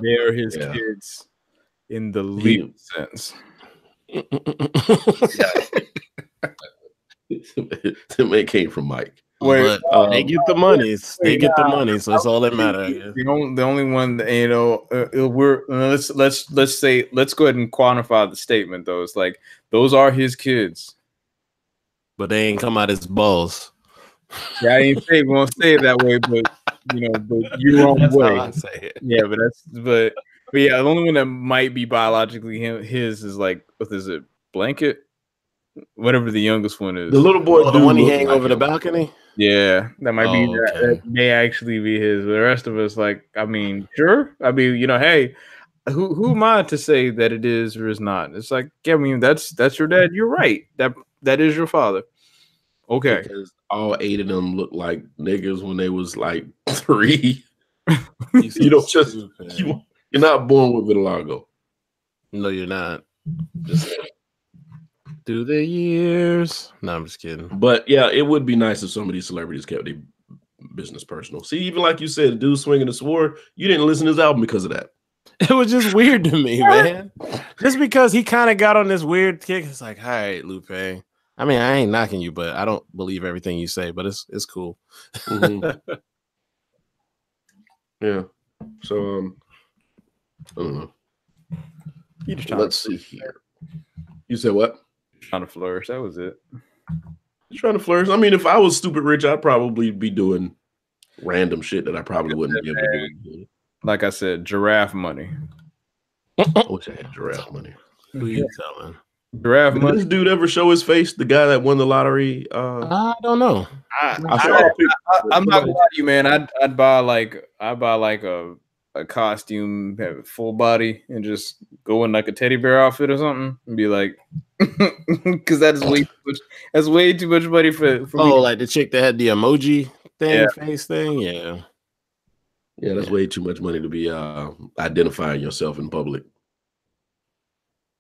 They're his kids in the legal sense. It came from Mike. But they get the money. They get the money, so it's all that matters. The only one let's go ahead and quantify the statement though. It's like those are his kids, but they ain't come out as balls. Yeah, I didn't say we won't say it that way, but but you're wrong way. How I say it. Yeah, but yeah, the only one that might be biologically his is like what is it, Blanket? Whatever the youngest one is. The little boy, the one he hang over the balcony. Yeah, that might be that may actually be his. But the rest of us, like, I mean, sure. I mean, hey, who am I to say that it is or is not? It's like, I mean, that's your dad. You're right. That is your father. Okay. Because all 8 of them look like niggas when they was like 3. You don't just you're not born with vitiligo. No, you're not. Just through the years. No, I'm just kidding. But yeah, it would be nice if some of these celebrities kept their business personal. See, even like you said, the dude swinging the sword, you didn't listen to his album because of that. It was just weird to me, man. Just because he kind of got on this weird kick. It's like, all right, Lupe. I mean, I ain't knocking you, but I don't believe everything you say, but it's cool. Mm-hmm. Yeah. So I don't know. Let's see here. You said what? Trying to flourish. That was it. Trying to flourish. I mean, if I was stupid rich, I'd probably be doing random shit that I probably wouldn't be able to do. Like I said, giraffe money. I wish I had giraffe money. Who you telling? Giraffe money. Did this dude ever show his face? The guy that won the lottery? I don't know. I'm not gonna lie to you, man. I'd buy like a costume, have a full body, and just go in like a teddy bear outfit or something, and be like, because that's way too much. That's way too much money for me. Like the chick that had the emoji thing, face thing, yeah. Yeah, that's way too much money to be identifying yourself in public.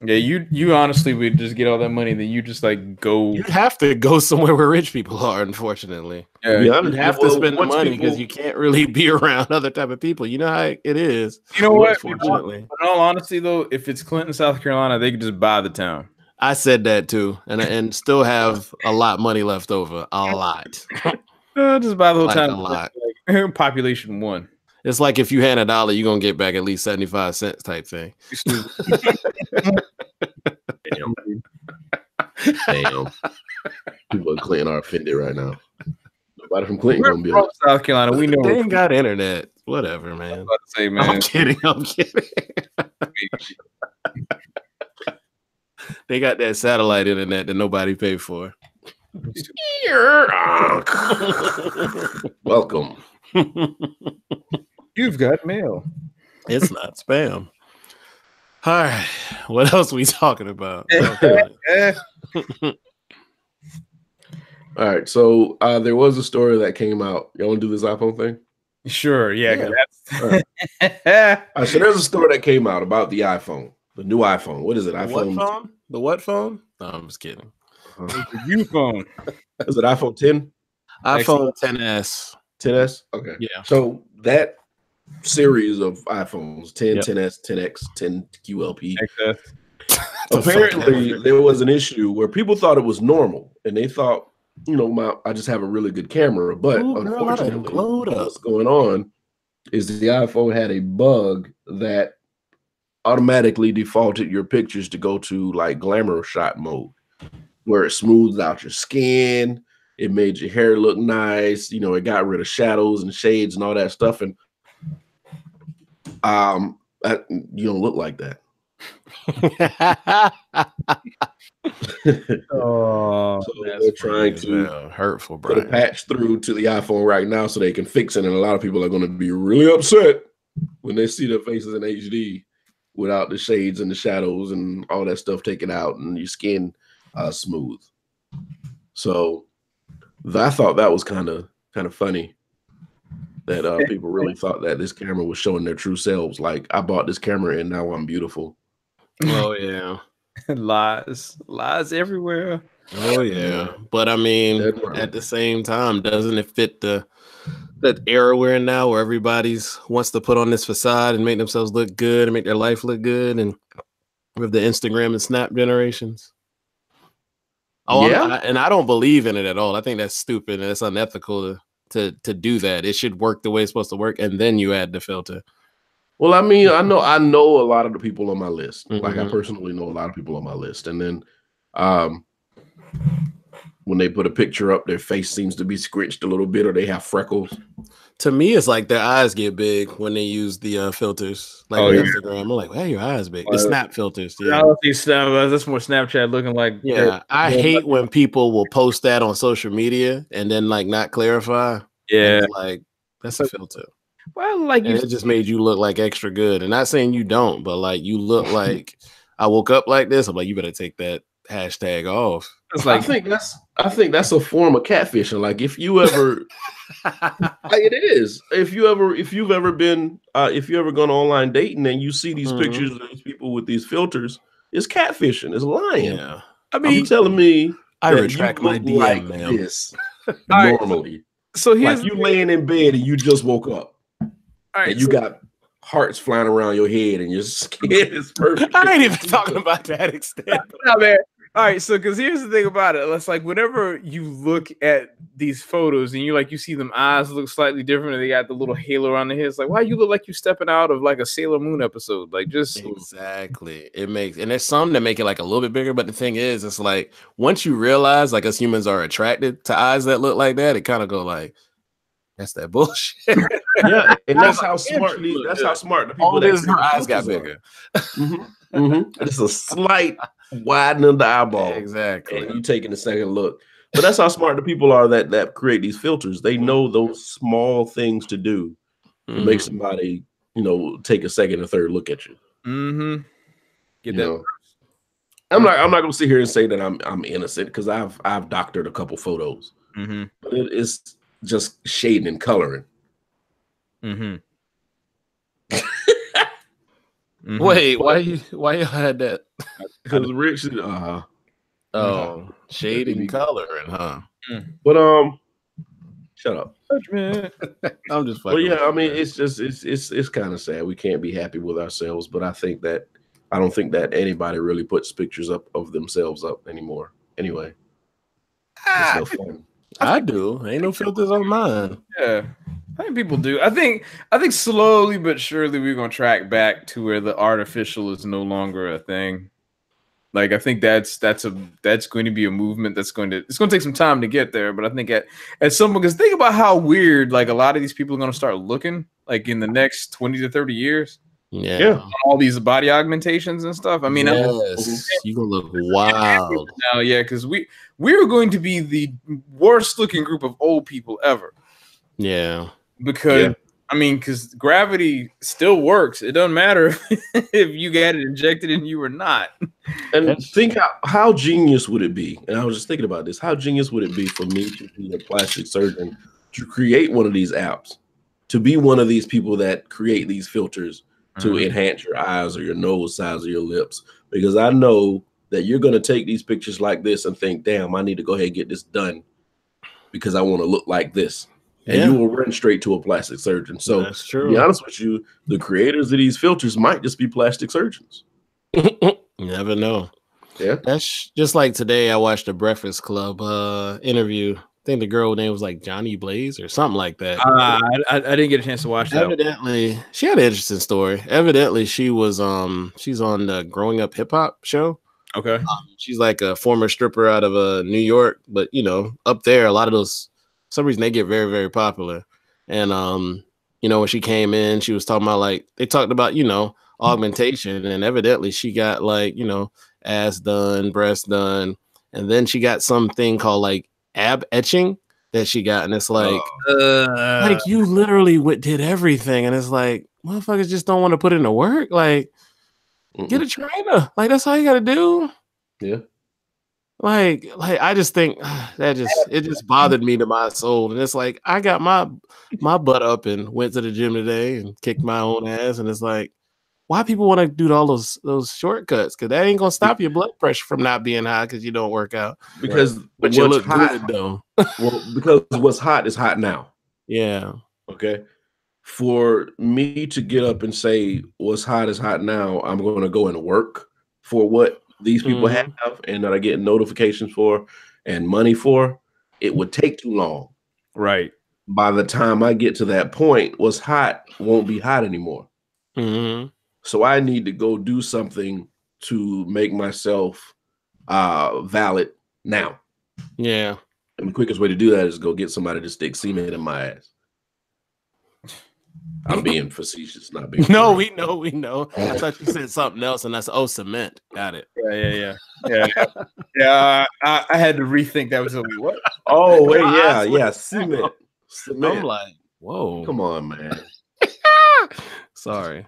Yeah, you honestly would just get all that money, then you just like go. You'd have to go somewhere where rich people are, unfortunately. Yeah, you'd have to spend the money because you can't really be around other type of people. You know how it is. You know what? Unfortunately, in all honesty, though, if it's Clinton, South Carolina, they could just buy the town. I said that too, and still have a lot of money left over. A lot. Just buy the whole town. A lot. Like, population 1. It's like if you hand $1, you're gonna get back at least 75 cents type thing. Damn. People in Clinton are offended right now. Nobody from Clinton gonna be from South Carolina. We know they ain't got internet. Whatever, man. I was about to say, man. I'm kidding. They got that satellite internet that nobody paid for. Welcome. You've got mail. It's not spam. All right. What else are we talking about? All right. So there was a story that came out. Y'all want to do this iPhone thing? Sure. Yeah. All right. So there's a story that came out about the iPhone, the new iPhone. What is it? iPhone? What phone? The what phone? No, I'm just kidding. The U phone. Is it iPhone 10? iPhone 10s. 10s? Okay. Yeah. So that series of iPhones, 10, 10s, 10x, 10 QLP. Apparently, there was an issue where people thought it was normal, and they thought, I just have a really good camera. But unfortunately, what's going on is the iPhone had a bug that automatically defaulted your pictures to go to like glamour shot mode, where it smooths out your skin. It made your hair look nice. It got rid of shadows and shades and all that stuff. And you don't look like that. So they're trying to hurtful, put a patch through to the iPhone right now so they can fix it. And a lot of people are going to be really upset when they see their faces in HD without the shades and the shadows and all that stuff taken out and your skin smooth. So I thought that was kind of funny that people really thought that this camera was showing their true selves. Like, I bought this camera and now I'm beautiful. Oh yeah. Lies everywhere. Oh yeah. But I mean, at the same time, doesn't it fit that era we're in now where everybody's wants to put on this facade and make themselves look good and make their life look good, and with the Instagram and Snap generations? Oh yeah. And I don't believe in it at all. I think that's stupid and it's unethical to do that. It should work the way it's supposed to work, and then you add the filter. Well, I mean, I know a lot of the people on my list. Mm-hmm. Like, I personally know a lot of people on my list. And then when they put a picture up, their face seems to be scratched a little bit, or they have freckles. To me, it's like their eyes get big when they use the filters, like Instagram. I'm like, hey, your eyes big. The Snap filters. Yeah, that's more Snapchat looking like. Yeah, I hate when people will post that on social media and then like not clarify. Yeah, like that's a filter. Well, like and it just made you look like extra good. And not saying you don't, but like you look like I woke up like this. I'm like, you better take that hashtag off. It's like I think that's a form of catfishing. Like if you ever, it is. If you've ever gone online dating and you see these pictures of these people with these filters, it's catfishing. It's lying. Yeah. I mean, you telling me I that retract you my look DM, like ma'am. this right, normally. So here's like you laying in bed and you just woke up, and you got hearts flying around your head and your skin is perfect. I ain't even talking about that extent. No, man. All right, so because here's the thing about it. It's like whenever you look at these photos and you see them eyes look slightly different and they got the little halo around the head. It's like, why you look like you stepping out of like a Sailor Moon episode? Like just exactly. It makes, and there's some that make it like a little bit bigger, but the thing is, it's like once you realize like us humans are attracted to eyes that look like that, it kind of go like, that's that bullshit. Yeah, and that's how smart the people that her eyes got bigger. Just a slight widening of the eyeball. Exactly. And you taking a second look. But that's how smart the people are that create these filters. They know those small things to do to make somebody, take a second or third look at you. Get that. I'm not gonna sit here and say that I'm innocent because I've doctored a couple photos. But it's just shading and coloring. Wait, why you had that? Because Rich, shading coloring, huh? But shut up. I'm just. Well, yeah, I mean, it's kind of sad. We can't be happy with ourselves, but I don't think that anybody really puts pictures up of themselves up anymore. Anyway, it's no fun. I do. Ain't no filters on mine. Yeah, I think people do. I think slowly but surely we're gonna track back to where the artificial is no longer a thing. Like I think that's going to be a movement it's going to take some time to get there. But I think at some point, because think about how weird like a lot of these people are gonna start looking like in the next 20 to 30 years. Yeah. All these body augmentations and stuff. I mean, you're gonna look wild now. Yeah, because we're going to be the worst looking group of old people ever. Yeah, because I mean, because gravity still works. It doesn't matter if you got it injected in you or not. And think how genius would it be? And I was just thinking about this. How genius would it be for me to be a plastic surgeon to create one of these apps, to be one of these people that create these filters to enhance your eyes or your nose size or your lips? Because I know that you're going to take these pictures like this and think, damn, I need to go ahead and get this done because I want to look like this. And you will run straight to a plastic surgeon. So that's true. To be honest with you, the creators of these filters might just be plastic surgeons. You never know. Yeah. That's just like today I watched a Breakfast Club interview. I think the girl name was like Johnny Blaze or something like that. I didn't get a chance to watch that. Evidently, she had an interesting story. Evidently, she was she's on the Growing Up Hip Hop show. Okay. She's like a former stripper out of New York, but up there, a lot of those, for some reason they get very, very popular. And when she came in, she was talking about like they talked about augmentation, and evidently she got like ass done, breast done, and then she got something called like ab etching that she got, and it's like you literally did everything, and it's like motherfuckers just don't want to put in the work. Like get a trainer, like that's all you gotta do. Yeah. Like I just think it just bothered me to my soul, and it's like I got my butt up and went to the gym today and kicked my own ass, and it's like why people want to do all those shortcuts? Because that ain't gonna stop your blood pressure from not being high because you don't work out. Because but you look good though. Well, because what's hot is hot now. Yeah. Okay. For me to get up and say what's hot is hot now, I'm going to go and work for what these people have and that I get notifications for and money for. It would take too long. Right. By the time I get to that point, what's hot won't be hot anymore. So I need to go do something to make myself valid now. Yeah. And the quickest way to do that is go get somebody to stick cement in my ass. I'm being facetious, not being. No, we know. I thought you said something else, and that's cement. Got it. Yeah. I had to rethink that. Was what? Oh wait, yeah, cement. I'm like, whoa, come on, man. Sorry.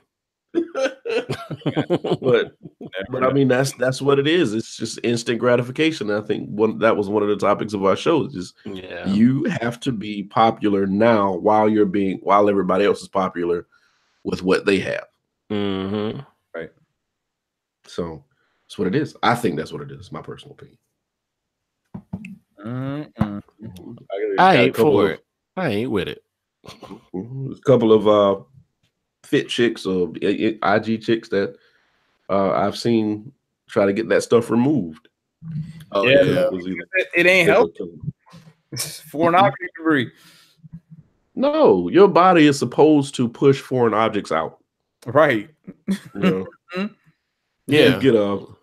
but I mean that's what it is. It's just instant gratification. I think that was one of the topics of our show. Is you have to be popular now while everybody else is popular with what they have. Mm-hmm. Right. So that's what it is. I think that's what it is. My personal opinion. I ain't for it. I ain't with it. There's a couple of fit chicks or IG chicks that I've seen try to get that stuff removed. Oh yeah, it ain't helping. Foreign object debris. No, your body is supposed to push foreign objects out. Right. You know? Yeah.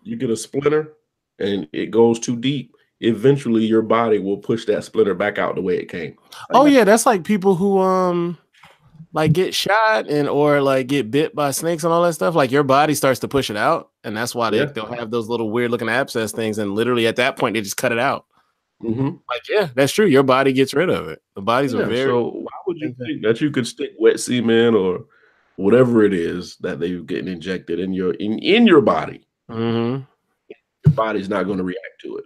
You get a splinter and it goes too deep. Eventually your body will push that splinter back out the way it came. Oh yeah, that's like people who like get shot or like get bit by snakes and all that stuff. Like your body starts to push it out, and that's why they'll have those little weird looking abscess things, and literally at that point they just cut it out. Mm-hmm. Like, yeah, that's true. Your body gets rid of it. The bodies are very. So why would you think that you could stick wet semen or whatever it is that they're getting injected in your body? Mm-hmm. Your body's not going to react to it.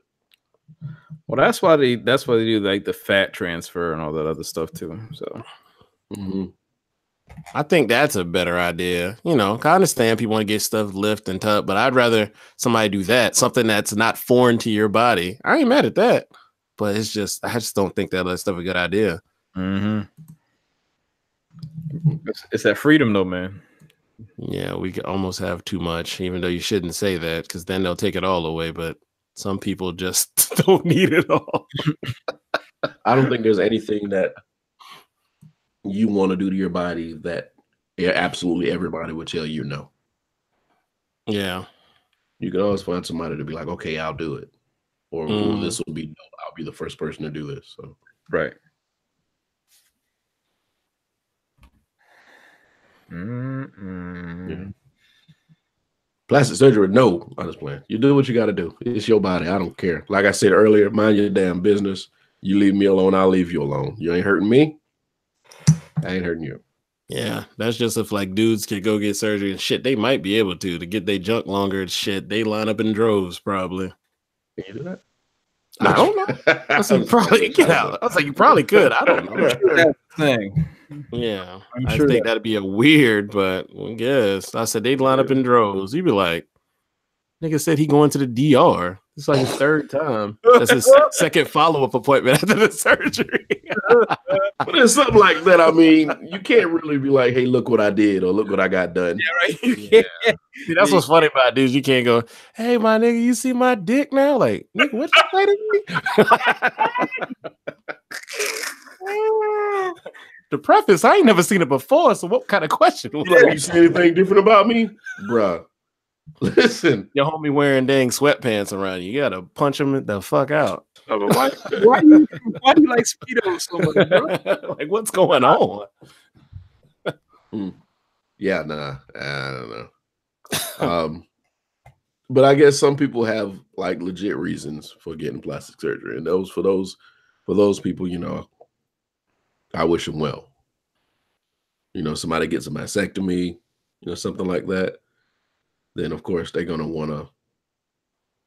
Well, that's why they do like the fat transfer and all that other stuff too. So, I think that's a better idea. You know, I understand people want to get stuff lift and tuck, but I'd rather somebody do that, something that's not foreign to your body. I ain't mad at that, but I just don't think that stuff a good idea. Mm-hmm. It's that freedom, though, man. Yeah, we could almost have too much, even though you shouldn't say that because then they'll take it all away. But some people just don't need it all. I don't think there's anything that you want to do to your body that absolutely everybody would tell you no. Yeah. You can always find somebody to be like, okay, I'll do it. Or this will be no, I'll be the first person to do this. So right. Yeah. Plastic surgery, no. I'm just playing. You do what you got to do. It's your body. I don't care. Like I said earlier, mind your damn business. You leave me alone, I'll leave you alone. You ain't hurting me. I ain't hurting you. Yeah, that's just if like dudes could go get surgery and shit. They might be able to get their junk longer and shit. They line up in droves probably. Can you do that? I don't know. I was like, you probably get out. I was like, you probably could. I don't know. That's the thing. Yeah, I think that'd be a weird, but I guess I said they'd line up in droves. You'd be like, nigga said he going to the DR. It's like his third time. That's his second follow-up appointment after the surgery. But it's something like that. I mean, you can't really be like, hey, look what I did or look what I got done. Yeah, right. Yeah. See, that's what's funny about dudes. You can't go, hey, my nigga, you see my dick now? Like, nigga, what you say to me? The preface, I ain't never seen it before. So what kind of question was that? You see anything different about me? Bruh. Listen, your homie wearing dang sweatpants around you. You gotta punch him the fuck out. Why do you like Speedos so much, bro? Like, what's going on? Yeah, nah, I don't know. But I guess some people have like legit reasons for getting plastic surgery, and for those people, you know, I wish them well. You know, somebody gets a mastectomy, you know, something like that. Then of course they're gonna want to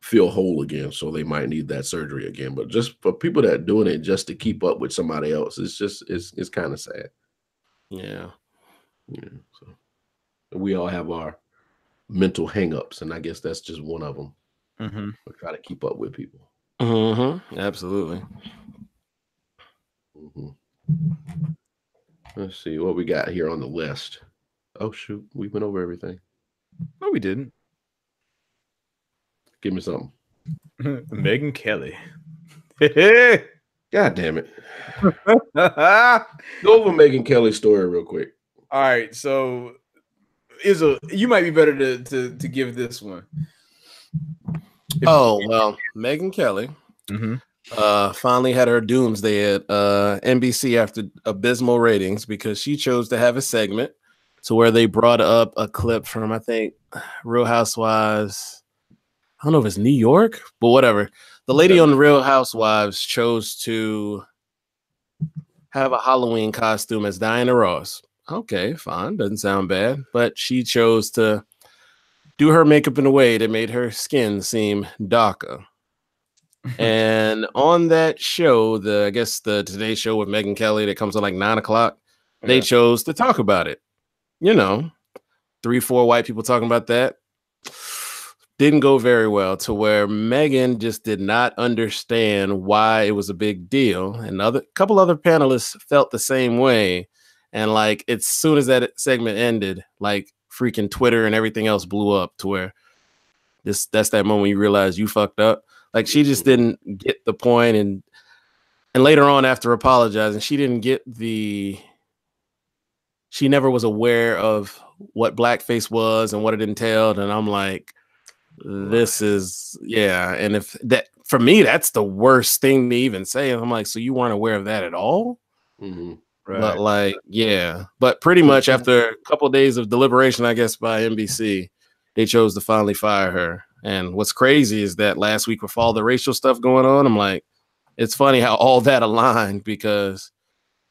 feel whole again, so they might need that surgery again. But just for people that are doing it just to keep up with somebody else, it's kind of sad. Yeah. So we all have our mental hangups, and I guess that's just one of them. We try to keep up with people. Absolutely. Let's see what we got here on the list. Oh shoot, we went over everything. No, we didn't. Give me something. Megyn Kelly. God damn it. Go over Megyn Kelly's story real quick. All right, so you might be better to give this one. Well, Megyn Kelly finally had her doomsday at NBC after abysmal ratings because she chose to have a segment to where they brought up a clip from, I think, Real Housewives. I don't know if it's New York, but whatever. The lady on the Real Housewives chose to have a Halloween costume as Diana Ross. okay, fine. Doesn't sound bad. But she chose to do her makeup in a way that made her skin seem darker. And on that show, I guess the Today Show with Megyn Kelly that comes on like 9 o'clock, they chose to talk about it. 3-4 white people talking about that. Didn't go very well, to where Megyn just did not understand why it was a big deal. And a couple other panelists felt the same way. And like, as soon as that segment ended, like freaking Twitter and everything else blew up, to where that's that moment you realize you fucked up. Like, she just didn't get the point. And later on, after apologizing, she didn't get she never was aware of what blackface was and what it entailed. And I'm like, this is, and if that, for me, that's the worst thing to even say. And I'm like, so you weren't aware of that at all? Mm-hmm. Right. But like, but pretty much after a couple of days of deliberation, I guess, by NBC, they chose to finally fire her. And what's crazy is that last week, with all the racial stuff going on, I'm like, it's funny how all that aligned, because,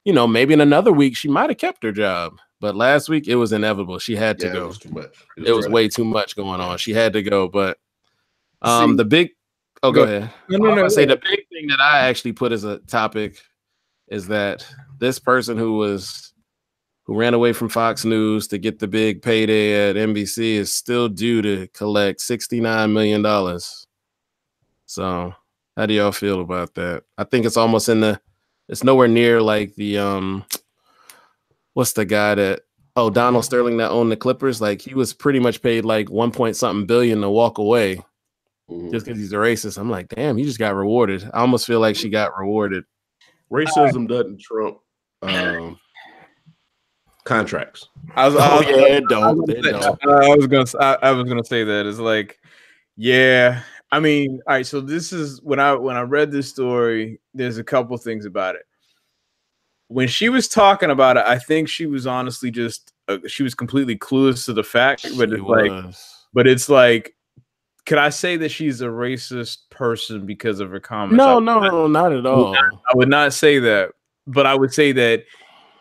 maybe in another week she might have kept her job. But last week it was inevitable. She had to go. It was too much. It was way too much going on. She had to go. But the big, go ahead. No. Say the big thing that I actually put as a topic is that this person who ran away from Fox News to get the big payday at NBC is still due to collect $69 million. So how do y'all feel about that? I think it's almost it's nowhere near like the, what's the guy that, Donald Sterling, that owned the Clippers. Like, he was pretty much paid like 1 billion to walk away just because he's a racist. I'm like, damn, he just got rewarded. I almost feel like she got rewarded. Racism doesn't trump contracts. I was gonna say that. It's like, I mean, all right. So this is when I read this story. There's a couple things about it. When she was talking about it, I think she was honestly just she was completely clueless to the fact. But it's like, could I say that she's a racist person because of her comments? No, not at all. I would not say that, but I would say that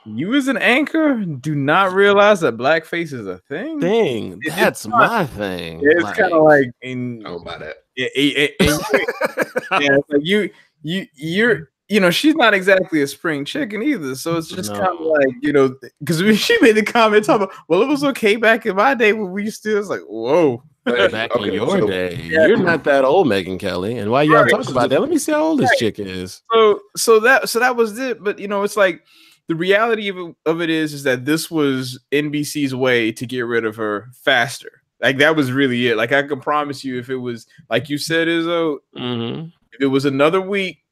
you, as an anchor, do not realize that blackface is a thing. That's my thing. It's like, kind of like I don't buy that. You're she's not exactly a spring chicken either. So it's just kind of like, because she made the comment talking about, well, it was okay back in my day when we still, it's like, whoa. Back in your day. You're not that old, Megyn Kelly. And why y'all talking about that? Let me see how old this chick is. So that was it. But it's like, the reality of it is that this was NBC's way to get rid of her faster. Like, that was really it. Like, I can promise you, if it was, like you said, Izzo, if it was another week,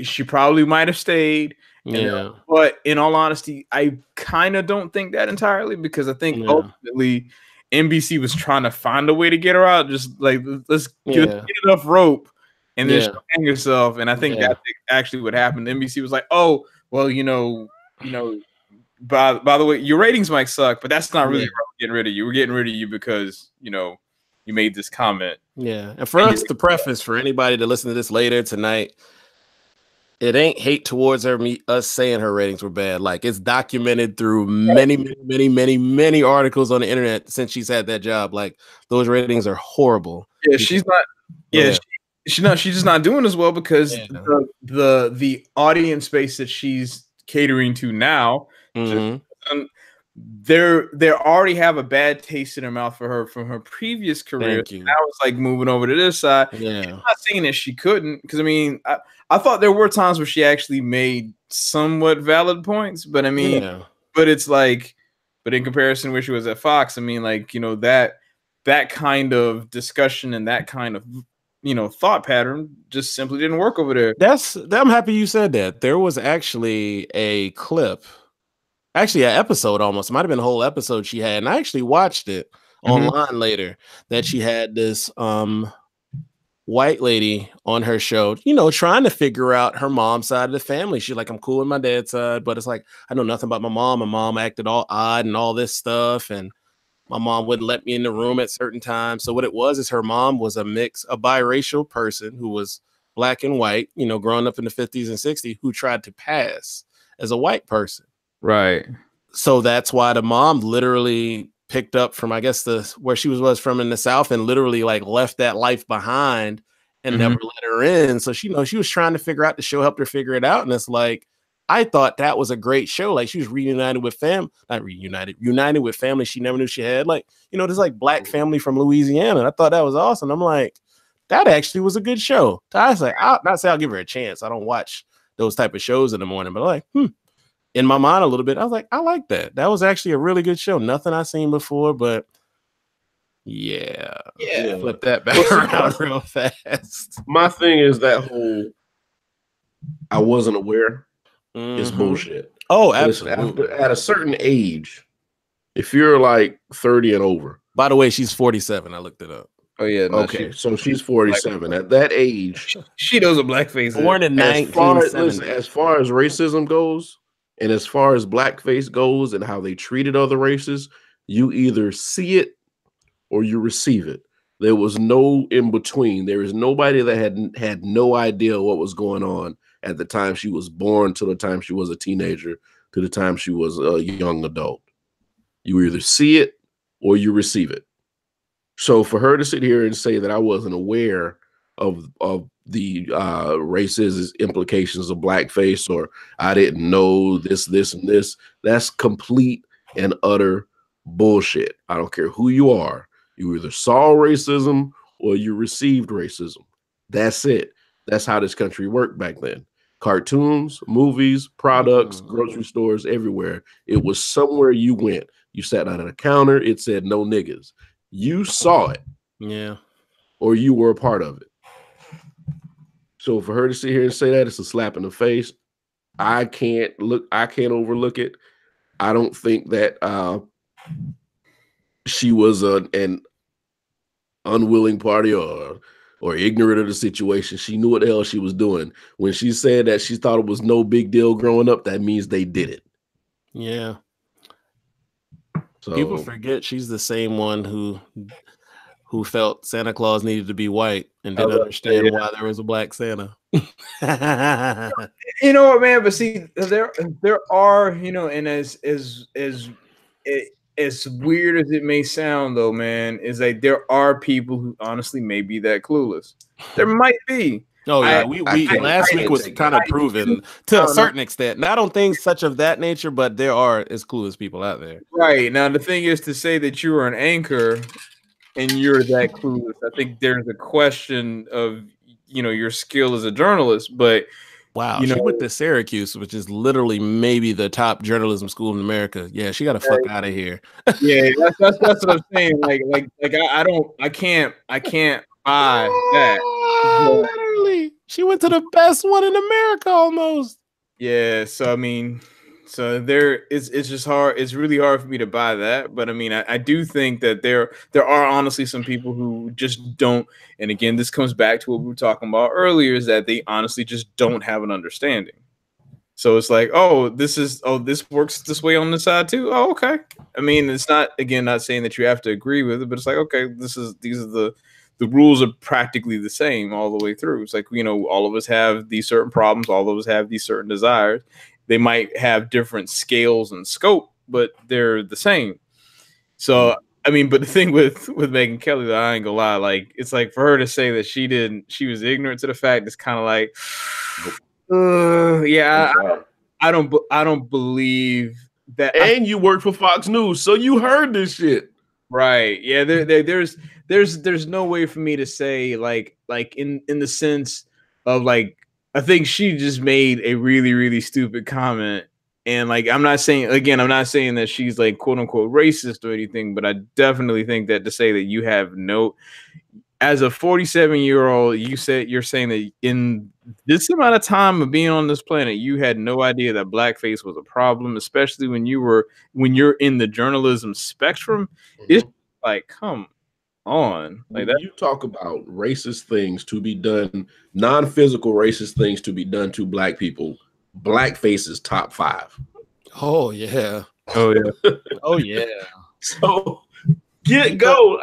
she probably might have stayed. But in all honesty, I kind of don't think that entirely, because I think ultimately NBC was trying to find a way to get her out. Just like, let's get enough rope and then she'll hang herself. And I think that's actually what happened. NBC was like, oh, well, by the way, your ratings might suck, but that's not really why we're getting rid of you. We're getting rid of you because, you made this comment. Yeah. And for us to preface, for anybody to listen to this later tonight, it ain't hate towards her, us saying her ratings were bad. Like, it's documented through many articles on the internet since she's had that job. Like, those ratings are horrible. Yeah, she's not. Yeah, she's just not doing as well because the audience base that she's catering to now, they already have a bad taste in her mouth for her from her previous career. Now it's like moving over to this side. Yeah, I'm not saying that she couldn't, because I mean, I thought there were times where she actually made somewhat valid points, but I mean, but it's like, but in comparison where she was at Fox, I mean, like, that kind of discussion and that kind of thought pattern just simply didn't work over there. I'm happy you said that. There was actually a clip, actually an episode, almost, it might have been a whole episode she had, and I actually watched it online later, that she had this white lady on her show, trying to figure out her mom's side of the family. She's like, I'm cool with my dad's side, but it's like, I know nothing about my mom. My mom acted all odd and all this stuff, and my mom wouldn't let me in the room at certain times. So what it was is her mom was a biracial person who was black and white, growing up in the 50s and 60s, who tried to pass as a white person. Right. So that's why the mom literally picked up from, I guess, where she was from in the South, and literally like left that life behind and never let her in. So she was trying to figure out the show, helped her figure it out. And it's like, I thought that was a great show. Like, she was united with family she never knew she had. Like, there's like black family from Louisiana. And I thought that was awesome. I'm like, that actually was a good show. I was like, I'll not say I'll give her a chance. I don't watch those type of shows in the morning, but like, in my mind a little bit, I was like, I like that. That was actually a really good show. Nothing I've seen before, but yeah. Flip that back around real fast. My thing is that whole I wasn't aware is bullshit. Oh, absolutely. At a certain age, if you're like 30 and over. By the way, she's 47. I looked it up. Oh yeah. No, okay, so she's 47. At that age, she knows a blackface. Born in 1970. As far as racism goes, and as far as blackface goes, and how they treated other races, you either see it or you receive it. There was no in between. There is nobody that had no idea what was going on at the time she was born, to the time she was a teenager, to the time she was a young adult. You either see it or you receive it. So for her to sit here and say that I wasn't aware of the racist implications of blackface, or I didn't know this, and this, that's complete and utter bullshit. I don't care who you are. You either saw racism or you received racism. That's it. That's how this country worked back then. Cartoons, movies, products, grocery stores, everywhere. It was somewhere you went. You sat down at a counter. It said no niggas. You saw it. Yeah. Or you were a part of it. So for her to sit here and say that, it's a slap in the face. I can't overlook it. I don't think that she was an unwilling party or ignorant of the situation. She knew what the hell she was doing. When she said that she thought it was no big deal growing up, that means they did it. Yeah. So people forget she's the same one who felt Santa Claus needed to be white and didn't understand why there was a black Santa. You know what, man? But see, there are, and as weird as it may sound, though, man, is that there are people who honestly may be that clueless. There might be. Oh yeah, last week was kind of proven to a certain extent. Not on things such of that nature, but there are as clueless people out there. Right. Now the thing is, to say that you are an anchor and you're that clueless, I think there's a question of your skill as a journalist. But wow, she went to Syracuse, which is literally maybe the top journalism school in America. Yeah, she got to fuck out of here. Yeah, that's what I'm saying. I can't buy that. Literally, she went to the best one in America almost. Yeah, so I mean, it's just hard. It's really hard for me to buy that. But I mean, I do think that there are honestly some people who just don't. And again, this comes back to what we were talking about earlier, is that they honestly just don't have an understanding. So it's like, this works this way on the side too. Oh, okay. I mean, it's not saying that you have to agree with it, but it's like, okay, these are the rules are practically the same all the way through. It's like, all of us have these certain problems. All of us have these certain desires. They might have different scales and scope, but they're the same. So, I mean, but the thing with Megyn Kelly, that I ain't gonna lie, like, it's like for her to say that she was ignorant to the fact, it's kind of like, I don't believe that. And you work for Fox News, so you heard this shit. Right. Yeah, there's no way for me to say like in the sense of like, I think she just made a really, really stupid comment. And like, I'm not saying that she's like quote unquote racist or anything, but I definitely think that to say that you have as a 47-year-old, you're saying that in this amount of time of being on this planet, you had no idea that blackface was a problem, especially when you're in the journalism spectrum. It's like, come on. Like that. You talk about racist things to be done, non-physical racist things to be done to black people. Blackface is top 5. Oh yeah. Oh yeah. Oh yeah. So go.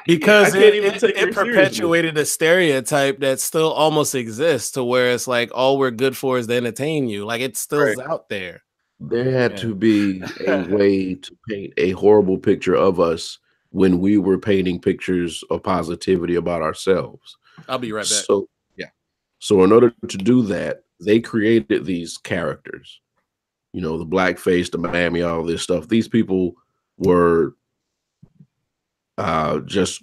Because I can't even take it perpetuated a stereotype that still almost exists, to where it's like all we're good for is to entertain you. Like, it still is out there. There had to be a way to paint a horrible picture of us when we were painting pictures of positivity about ourselves. I'll be right back. So, yeah. So in order to do that, they created these characters. You know, the blackface, the Miami, all this stuff. These people were just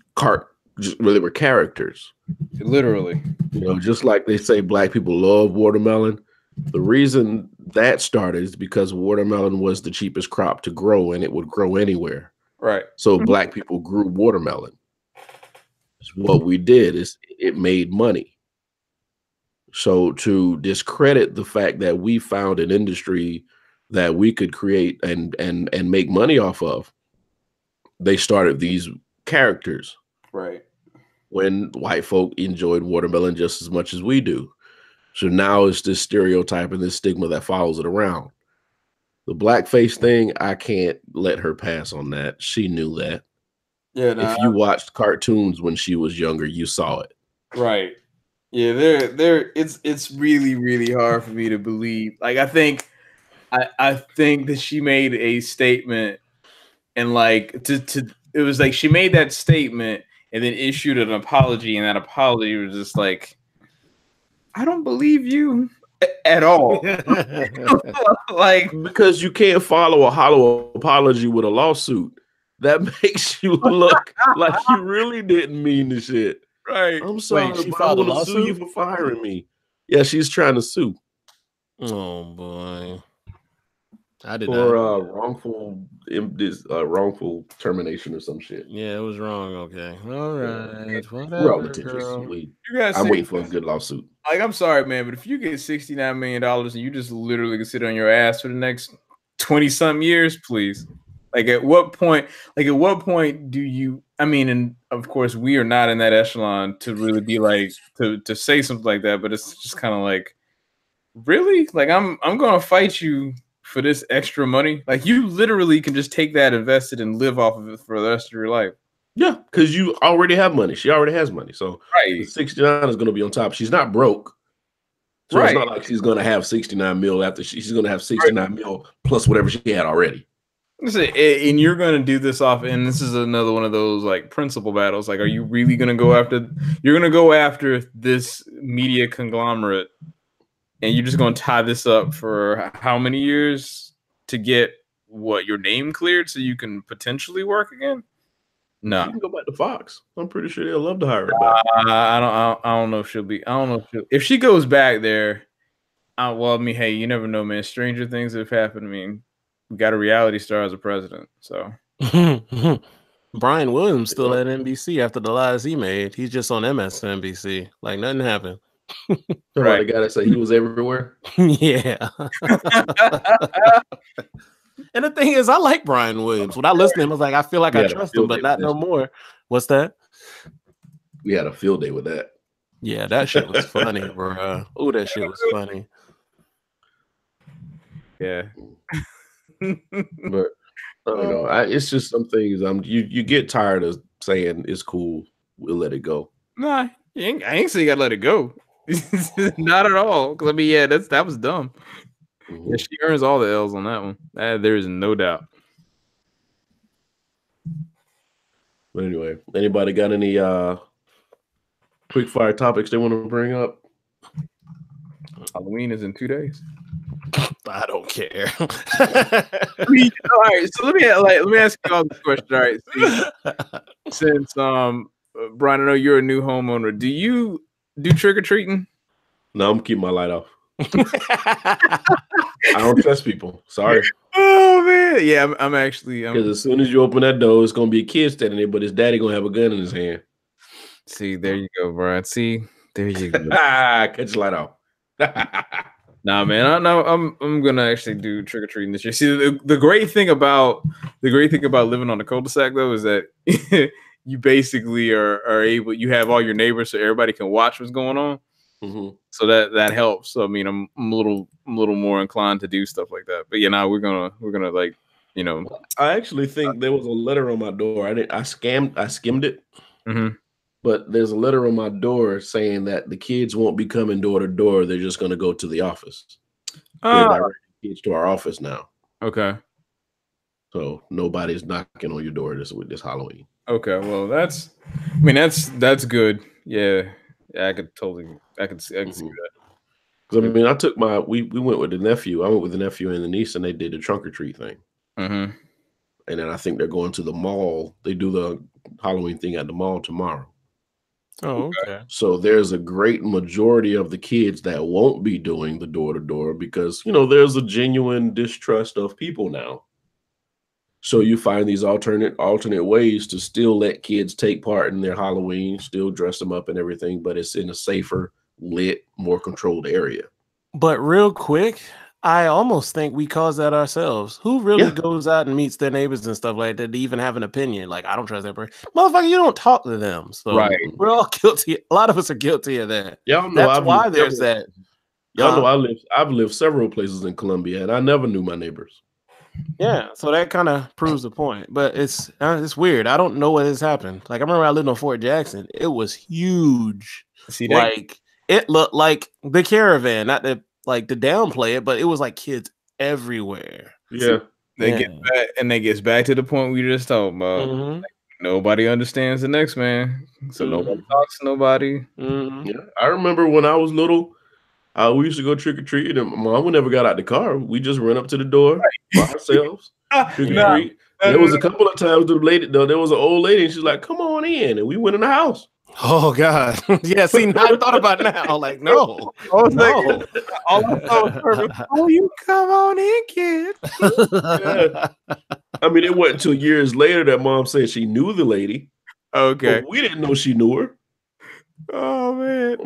really were characters. Literally. You know, just like they say black people love watermelon. The reason that started is because watermelon was the cheapest crop to grow, and it would grow anywhere. Right. So black people grew watermelon. What we did is it made money. So to discredit the fact that we found an industry that we could create and make money off of, they started these characters. Right. When white folk enjoyed watermelon just as much as we do. So now it's this stereotype and this stigma that follows it around. The blackface thing, I can't let her pass on that. She knew that. Yeah. No, if you watched cartoons when she was younger, you saw it. Right. Yeah, it's really, really hard for me to believe. Like I think that she made a statement and like it was like she made that statement and then issued an apology, and that apology was just like, I don't believe you at all. Like, because you can't follow a hollow apology with a lawsuit. That makes you look like you really didn't mean the shit. Right. I'm sorry, she but filed I a want to sue you lawsuit? for firing me. Yeah, she's trying to sue. Oh boy. I did for not. wrongful termination or some shit. Yeah, it was wrong. Okay. All right. We're all Whatever, litigious. girl. I'm waiting for a good lawsuit. Like, I'm sorry, man, but if you get $69 million and you just literally can sit on your ass for the next 20-something years, please. Like, at what point do you, I mean, and of course we are not in that echelon to really be like to say something like that, but it's just kind of like, really? Like, I'm gonna fight you for this extra money. Like, you literally can just take that, invest it, and live off of it for the rest of your life. Yeah, because you already have money. She already has money. So right. The 69 is going to be on top. She's not broke. So right. It's not like she's going to have 69 mil after she's going to have 69 mil plus whatever she had already. And you're going to do this off, and this is another one of those like principle battles. Like, are you really going to go after? You're going to go after this media conglomerate, and you're just going to tie this up for how many years to get what your name cleared so you can potentially work again? No, she can go back to Fox. I'm pretty sure they'll love to hire her back. I don't know if she'll be. I don't know if she goes back there. Well, I mean, hey, you never know, man. Stranger things have happened. I mean, we got a reality star as a president, so. Brian Williams still at NBC after the lies he made. He's just on MSNBC. Like nothing happened. Right. The guy that said he was everywhere. Yeah. And the thing is, I like Brian Williams. When I listened to him, I was like, I feel like I trust him, but not no more. What's that? We had a field day with that. Yeah, that shit was funny, bro. Oh, that shit was funny. Yeah. But I don't know. It's just some things you get tired of saying it's cool. We'll let it go. Nah, I ain't saying you gotta let it go. Not at all. Because I mean, yeah, that was dumb. Yeah, she earns all the L's on that one. There is no doubt. But anyway, anybody got any quick fire topics they want to bring up? Halloween is in 2 days. I don't care. All right, so let me ask you all this question. All right, since Brian, I know you're a new homeowner. Do you do trick or treating? No, I'm keeping my light off. I don't trust people. Sorry. Oh man, yeah, I'm actually because as soon as you open that door, it's gonna be a kid standing there, but his daddy gonna have a gun in his hand. See, there you go, Brian. See, there you go. Cut your light off. Nah, man. I'm gonna actually do trick or treating this year. See, the great thing about living on the cul-de-sac though is that you basically are able. You have all your neighbors, so everybody can watch what's going on. Mm-hmm. So that helps. So I mean, I'm a little more inclined to do stuff like that. But yeah, we're gonna like, you know. I actually think there was a letter on my door. I skimmed it. Mm-hmm. But there's a letter on my door saying that the kids won't be coming door to door. They're just going to go to the office. kids to our office now. Okay. So nobody's knocking on your door this Halloween. Okay, well that's good. Yeah, I could see that. Because I mean, I took we went with the nephew. I went with the nephew and the niece, and they did the trunk or treat thing. Mm-hmm. And then I think they're going to the mall. They do the Halloween thing at the mall tomorrow. Oh, okay. So there's a great majority of the kids that won't be doing the door-to-door because, there's a genuine distrust of people now. So you find these alternate ways to still let kids take part in their Halloween, still dress them up and everything, but it's in a safer, lit, more controlled area. But real quick, I almost think we caused that ourselves. Who really goes out and meets their neighbors and stuff like that to even have an opinion? Like, I don't trust that person. Motherfucker, you don't talk to them. So we're all guilty. A lot of us are guilty of that. Y'all know that's why there's that. Y'all know I've lived several places in Columbia, and I never knew my neighbors. Yeah, so that kind of proves the point. But it's weird. I don't know what has happened. Like, I remember I lived on Fort Jackson. It was huge. See that? Like, it looked like the Caravan, not to downplay it, but it was like kids everywhere. Yeah. They gets back to the point we just talked about. Mm-hmm. Like, nobody understands the next man. So nobody talks to nobody. Mm-hmm. Yeah. I remember when I was little, we used to go trick-or-treat, and Mom never got out the car. We just ran up to the door by ourselves, trick-or-treat. There was a couple of times there was an old lady, and she's like, "Come on in," and we went in the house. Oh God! Yeah, see, I thought about it now. Like, no, no. Oh, you come on in, kid. Yeah. I mean, it wasn't until years later that Mom said she knew the lady. Okay, but we didn't know she knew her. Oh man,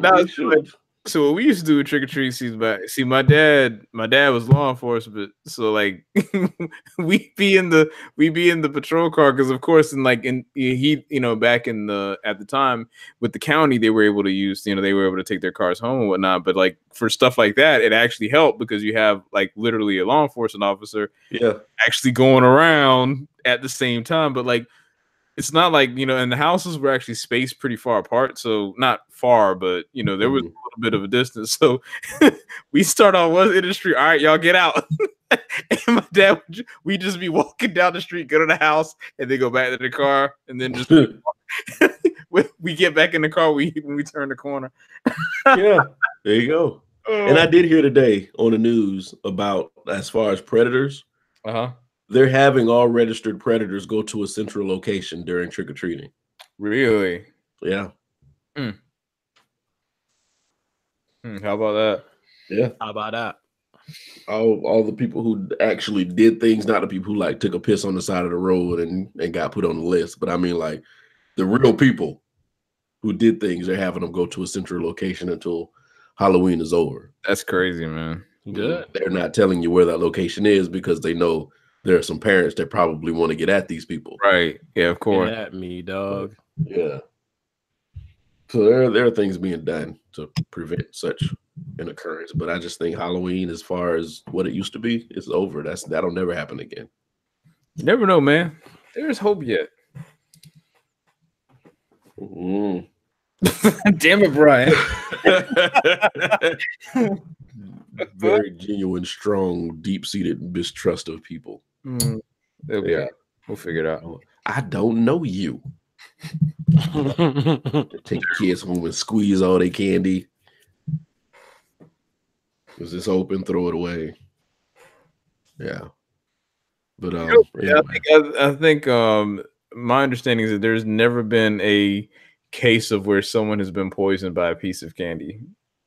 so what we used to do with trick or treat season. See, my dad was law enforcement, so like we be in the patrol car because of course, back at the time with the county they were able to use, they were able to take their cars home and whatnot. But like for stuff like that, it actually helped because you have like literally a law enforcement officer, actually going around at the same time. But like, it's not like, and the houses were actually spaced pretty far apart. So not far, but, there was a little bit of a distance. So we start on one end of the street. All right, y'all get out. And my dad, we just be walking down the street, go to the house, and then go back to the car. And then just we get back in the car when we turn the corner. Yeah, there you go. And I did hear today on the news about as far as predators. They're having all registered predators go to a central location during trick-or-treating. Really? Yeah. How about that? Yeah. How about that? All the people who actually did things, not the people who like took a piss on the side of the road and got put on the list, but I mean like the real people who did things, they're having them go to a central location until Halloween is over. That's crazy, man. Good. They're not telling you where that location is because they know there are some parents that probably want to get at these people. Right. Yeah, of course. Get at me, dog. Yeah. So there are things being done to prevent such an occurrence. But I just think Halloween, as far as what it used to be, is over. That'll never happen again. You never know, man. There's hope yet. Damn it, Brian. Very genuine, strong, deep-seated mistrust of people. Yeah, we'll figure it out. I don't know you. Take the kids home and squeeze all their candy. Is this open? Throw it away. Yeah. But I think my understanding is that there's never been a case of where someone has been poisoned by a piece of candy,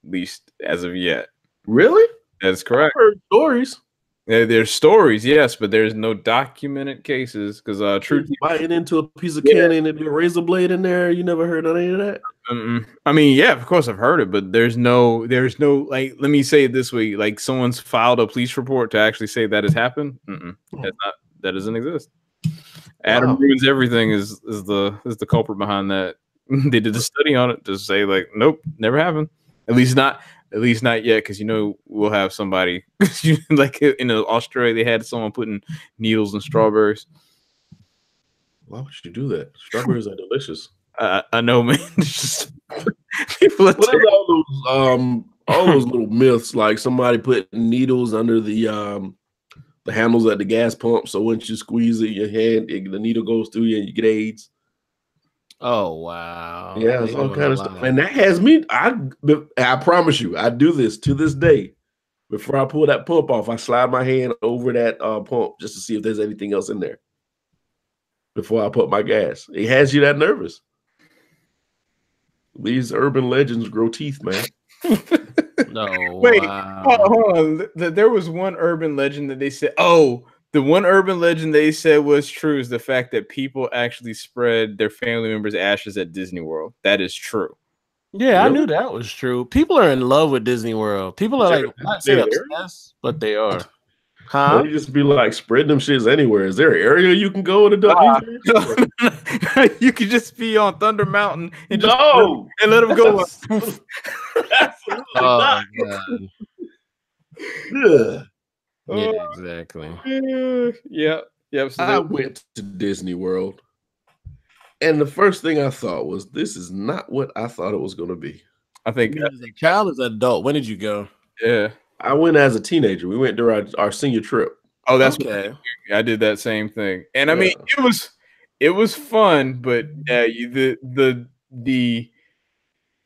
at least as of yet. Really? That's correct. I've heard stories. There's stories, yes, but there's no documented cases because truth biting into a piece of candy and there'd be a razor blade in there. You never heard any of that? I mean, yeah, of course I've heard it, but there's no like. Let me say it this way: like someone's filed a police report to actually say that has happened. That doesn't exist. Adam Ruins Everything is the culprit behind that. They did a study on it to say like, nope, never happened. At least not yet, because we'll have somebody like in Australia they had someone putting needles in strawberries. Why would you do that? Strawberries are delicious. I know, man. It's just people are what are all those all those little myths, like somebody putting needles under the handles at the gas pump, so once you squeeze it, your hand, the needle goes through you and you get AIDS. Oh wow! Yeah, it's all kind of stuff, and that has me. I promise you, I do this to this day. Before I pull that pump off, I slide my hand over that pump just to see if there's anything else in there before I put my gas. It has you that nervous. These urban legends grow teeth, man. No, wait, wow. hold on. There was one urban legend that they said. Oh, the one urban legend they said was true is the fact that people actually spread their family members' ashes at Disney World. That is true. Yeah, really? I knew that was true. People are in love with Disney World. People are like, not saying obsessed, but they are. Huh? They just be like, spread them shits anywhere. Is there an area you can go to? You could just be on Thunder Mountain and just and let them go. Absolutely not. God. Yeah, exactly. Yep. So I went to Disney World, and the first thing I thought was, this is not what I thought it was going to be. I think as a child, as an adult. When did you go? Yeah. I went as a teenager. We went during our senior trip. Oh, that's okay. I did that same thing, and I mean, it was fun, but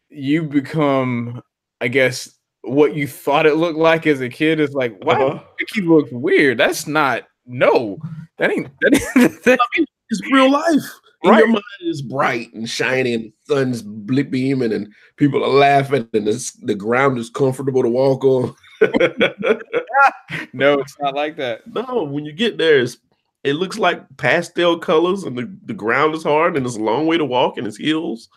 you become, I guess, what you thought it looked like as a kid is like, wow, he looks weird. That's not that ain't it's real life. Right? Your mind is bright and shiny, and the sun's beaming, and people are laughing, and the ground is comfortable to walk on. No, it's not like that. No, when you get there, it looks like pastel colors, and the ground is hard, and it's a long way to walk, and it's hills.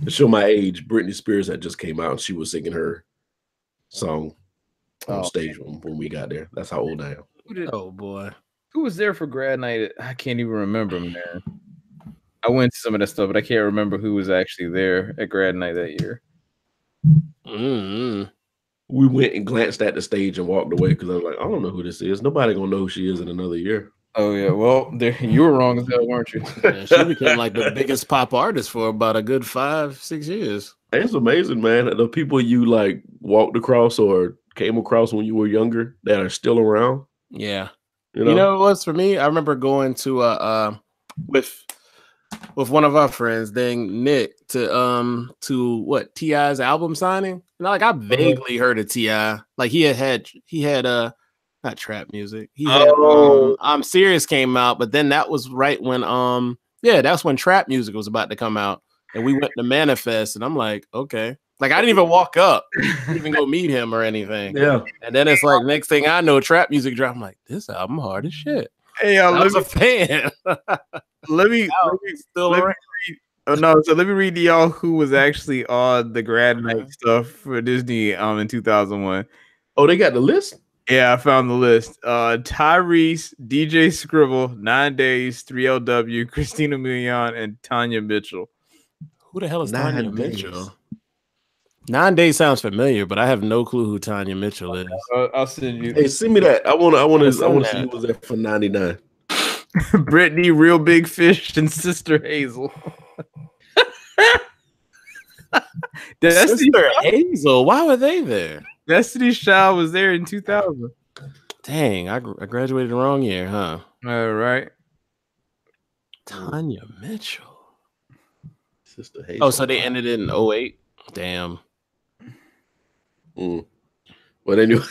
To show my age, Britney Spears had just came out, and she was singing her song on stage when we got there. That's how old I am. Oh boy. Who was there for grad night? I can't even remember, man. I went to some of that stuff, but I can't remember who was actually there at grad night that year. Mm-hmm. We went and glanced at the stage and walked away because I was like, I don't know who this is. Nobody gonna know who she is in another year. Oh yeah, well, you were wrong as hell, weren't you? Yeah, she became like the biggest pop artist for about a good 5-6 years. It's amazing, man. The people you like walked across or came across when you were younger that are still around. Yeah. You know what it was for me? I remember going to with one of our friends, dang Nick, to what T.I.'s album signing. And I vaguely heard of T.I. Like he had not trap music. He had I'm Serious came out, but then that was right when that's when trap music was about to come out. And we went to Manifest, and I'm like, okay. Like I didn't even walk up, didn't even go meet him or anything. Yeah. And then it's like next thing I know, trap music drop. I'm like, this album hard as shit. Hey, I was a fan. let me read to y'all who was actually on the grad night stuff for Disney in 2001. Oh, they got the list? Yeah, I found the list. Tyrese, DJ Scribble, 9 Days, 3LW, Christina Milian, and Tanya Mitchell. Who the hell is Tanya Mitchell? 9 Days sounds familiar, but I have no clue who Tanya Mitchell is. I'll send you. Hey, send me that. I want to see who was there for 99. Brittany, Real Big Fish, and Hazel. Sister Hazel. Why were they there? Destiny's Child was there in 2000. Dang, I graduated the wrong year, huh? All right. Tanya Mitchell. Sister Hazel. Oh, so they ended it in 08? Damn. But anyway,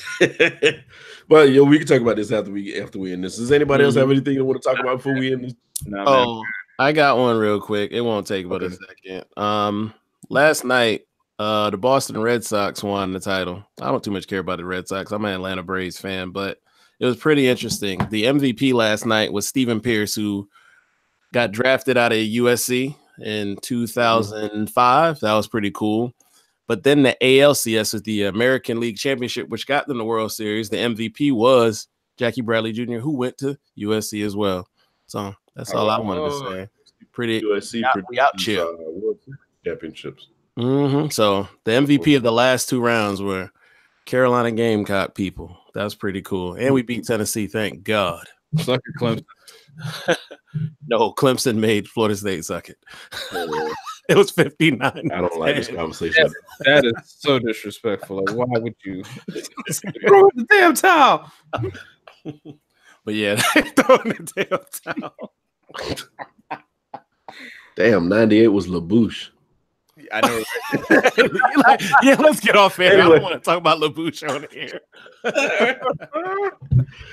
well, we can talk about this after we end this. Does anybody else have anything you want to talk about before we end this? No, I got one real quick. It won't take but a second. Last night, the Boston Red Sox won the title. I don't too much care about the Red Sox. I'm an Atlanta Braves fan, but it was pretty interesting. The MVP last night was Stephen Pierce, who got drafted out of USC in 2005. That was pretty cool. But then the ALCS was the American League Championship, which got them the World Series. The MVP was Jackie Bradley Jr., who went to USC as well. So that's all I wanted to say. Pretty USC we out chill. World Championships. So the MVP of the last two rounds were Carolina Gamecock people. That was pretty cool. And we beat Tennessee, thank God. Suck it, Clemson. No, Clemson made Florida State suck it. It was 59. I don't like this conversation. That is so disrespectful. Like, why would you throw in the damn towel? But yeah, throwing the damn towel. Damn, 98 was LaBouche. I know. Like, yeah, let's get off here. Anyway. I don't want to talk about LaBouche on here.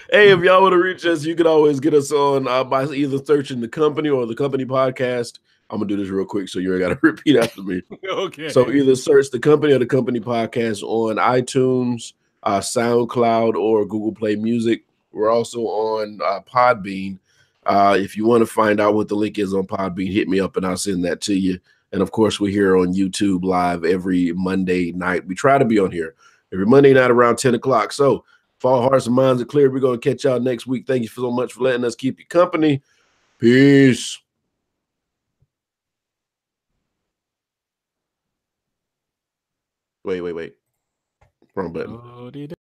Hey, if y'all want to reach us, you can always get us on by either searching the company or the company podcast. I'm gonna do this real quick so you ain't got to repeat after me. Okay. So either search the company or the company podcast on iTunes, SoundCloud, or Google Play Music. We're also on Podbean. If you want to find out what the link is on Podbean, hit me up and I'll send that to you. And of course, we're here on YouTube live every Monday night. We try to be on here every Monday night around 10 o'clock. So if all hearts and minds are clear, we're going to catch y'all next week. Thank you so much for letting us keep you company. Peace. Wait. Wrong button.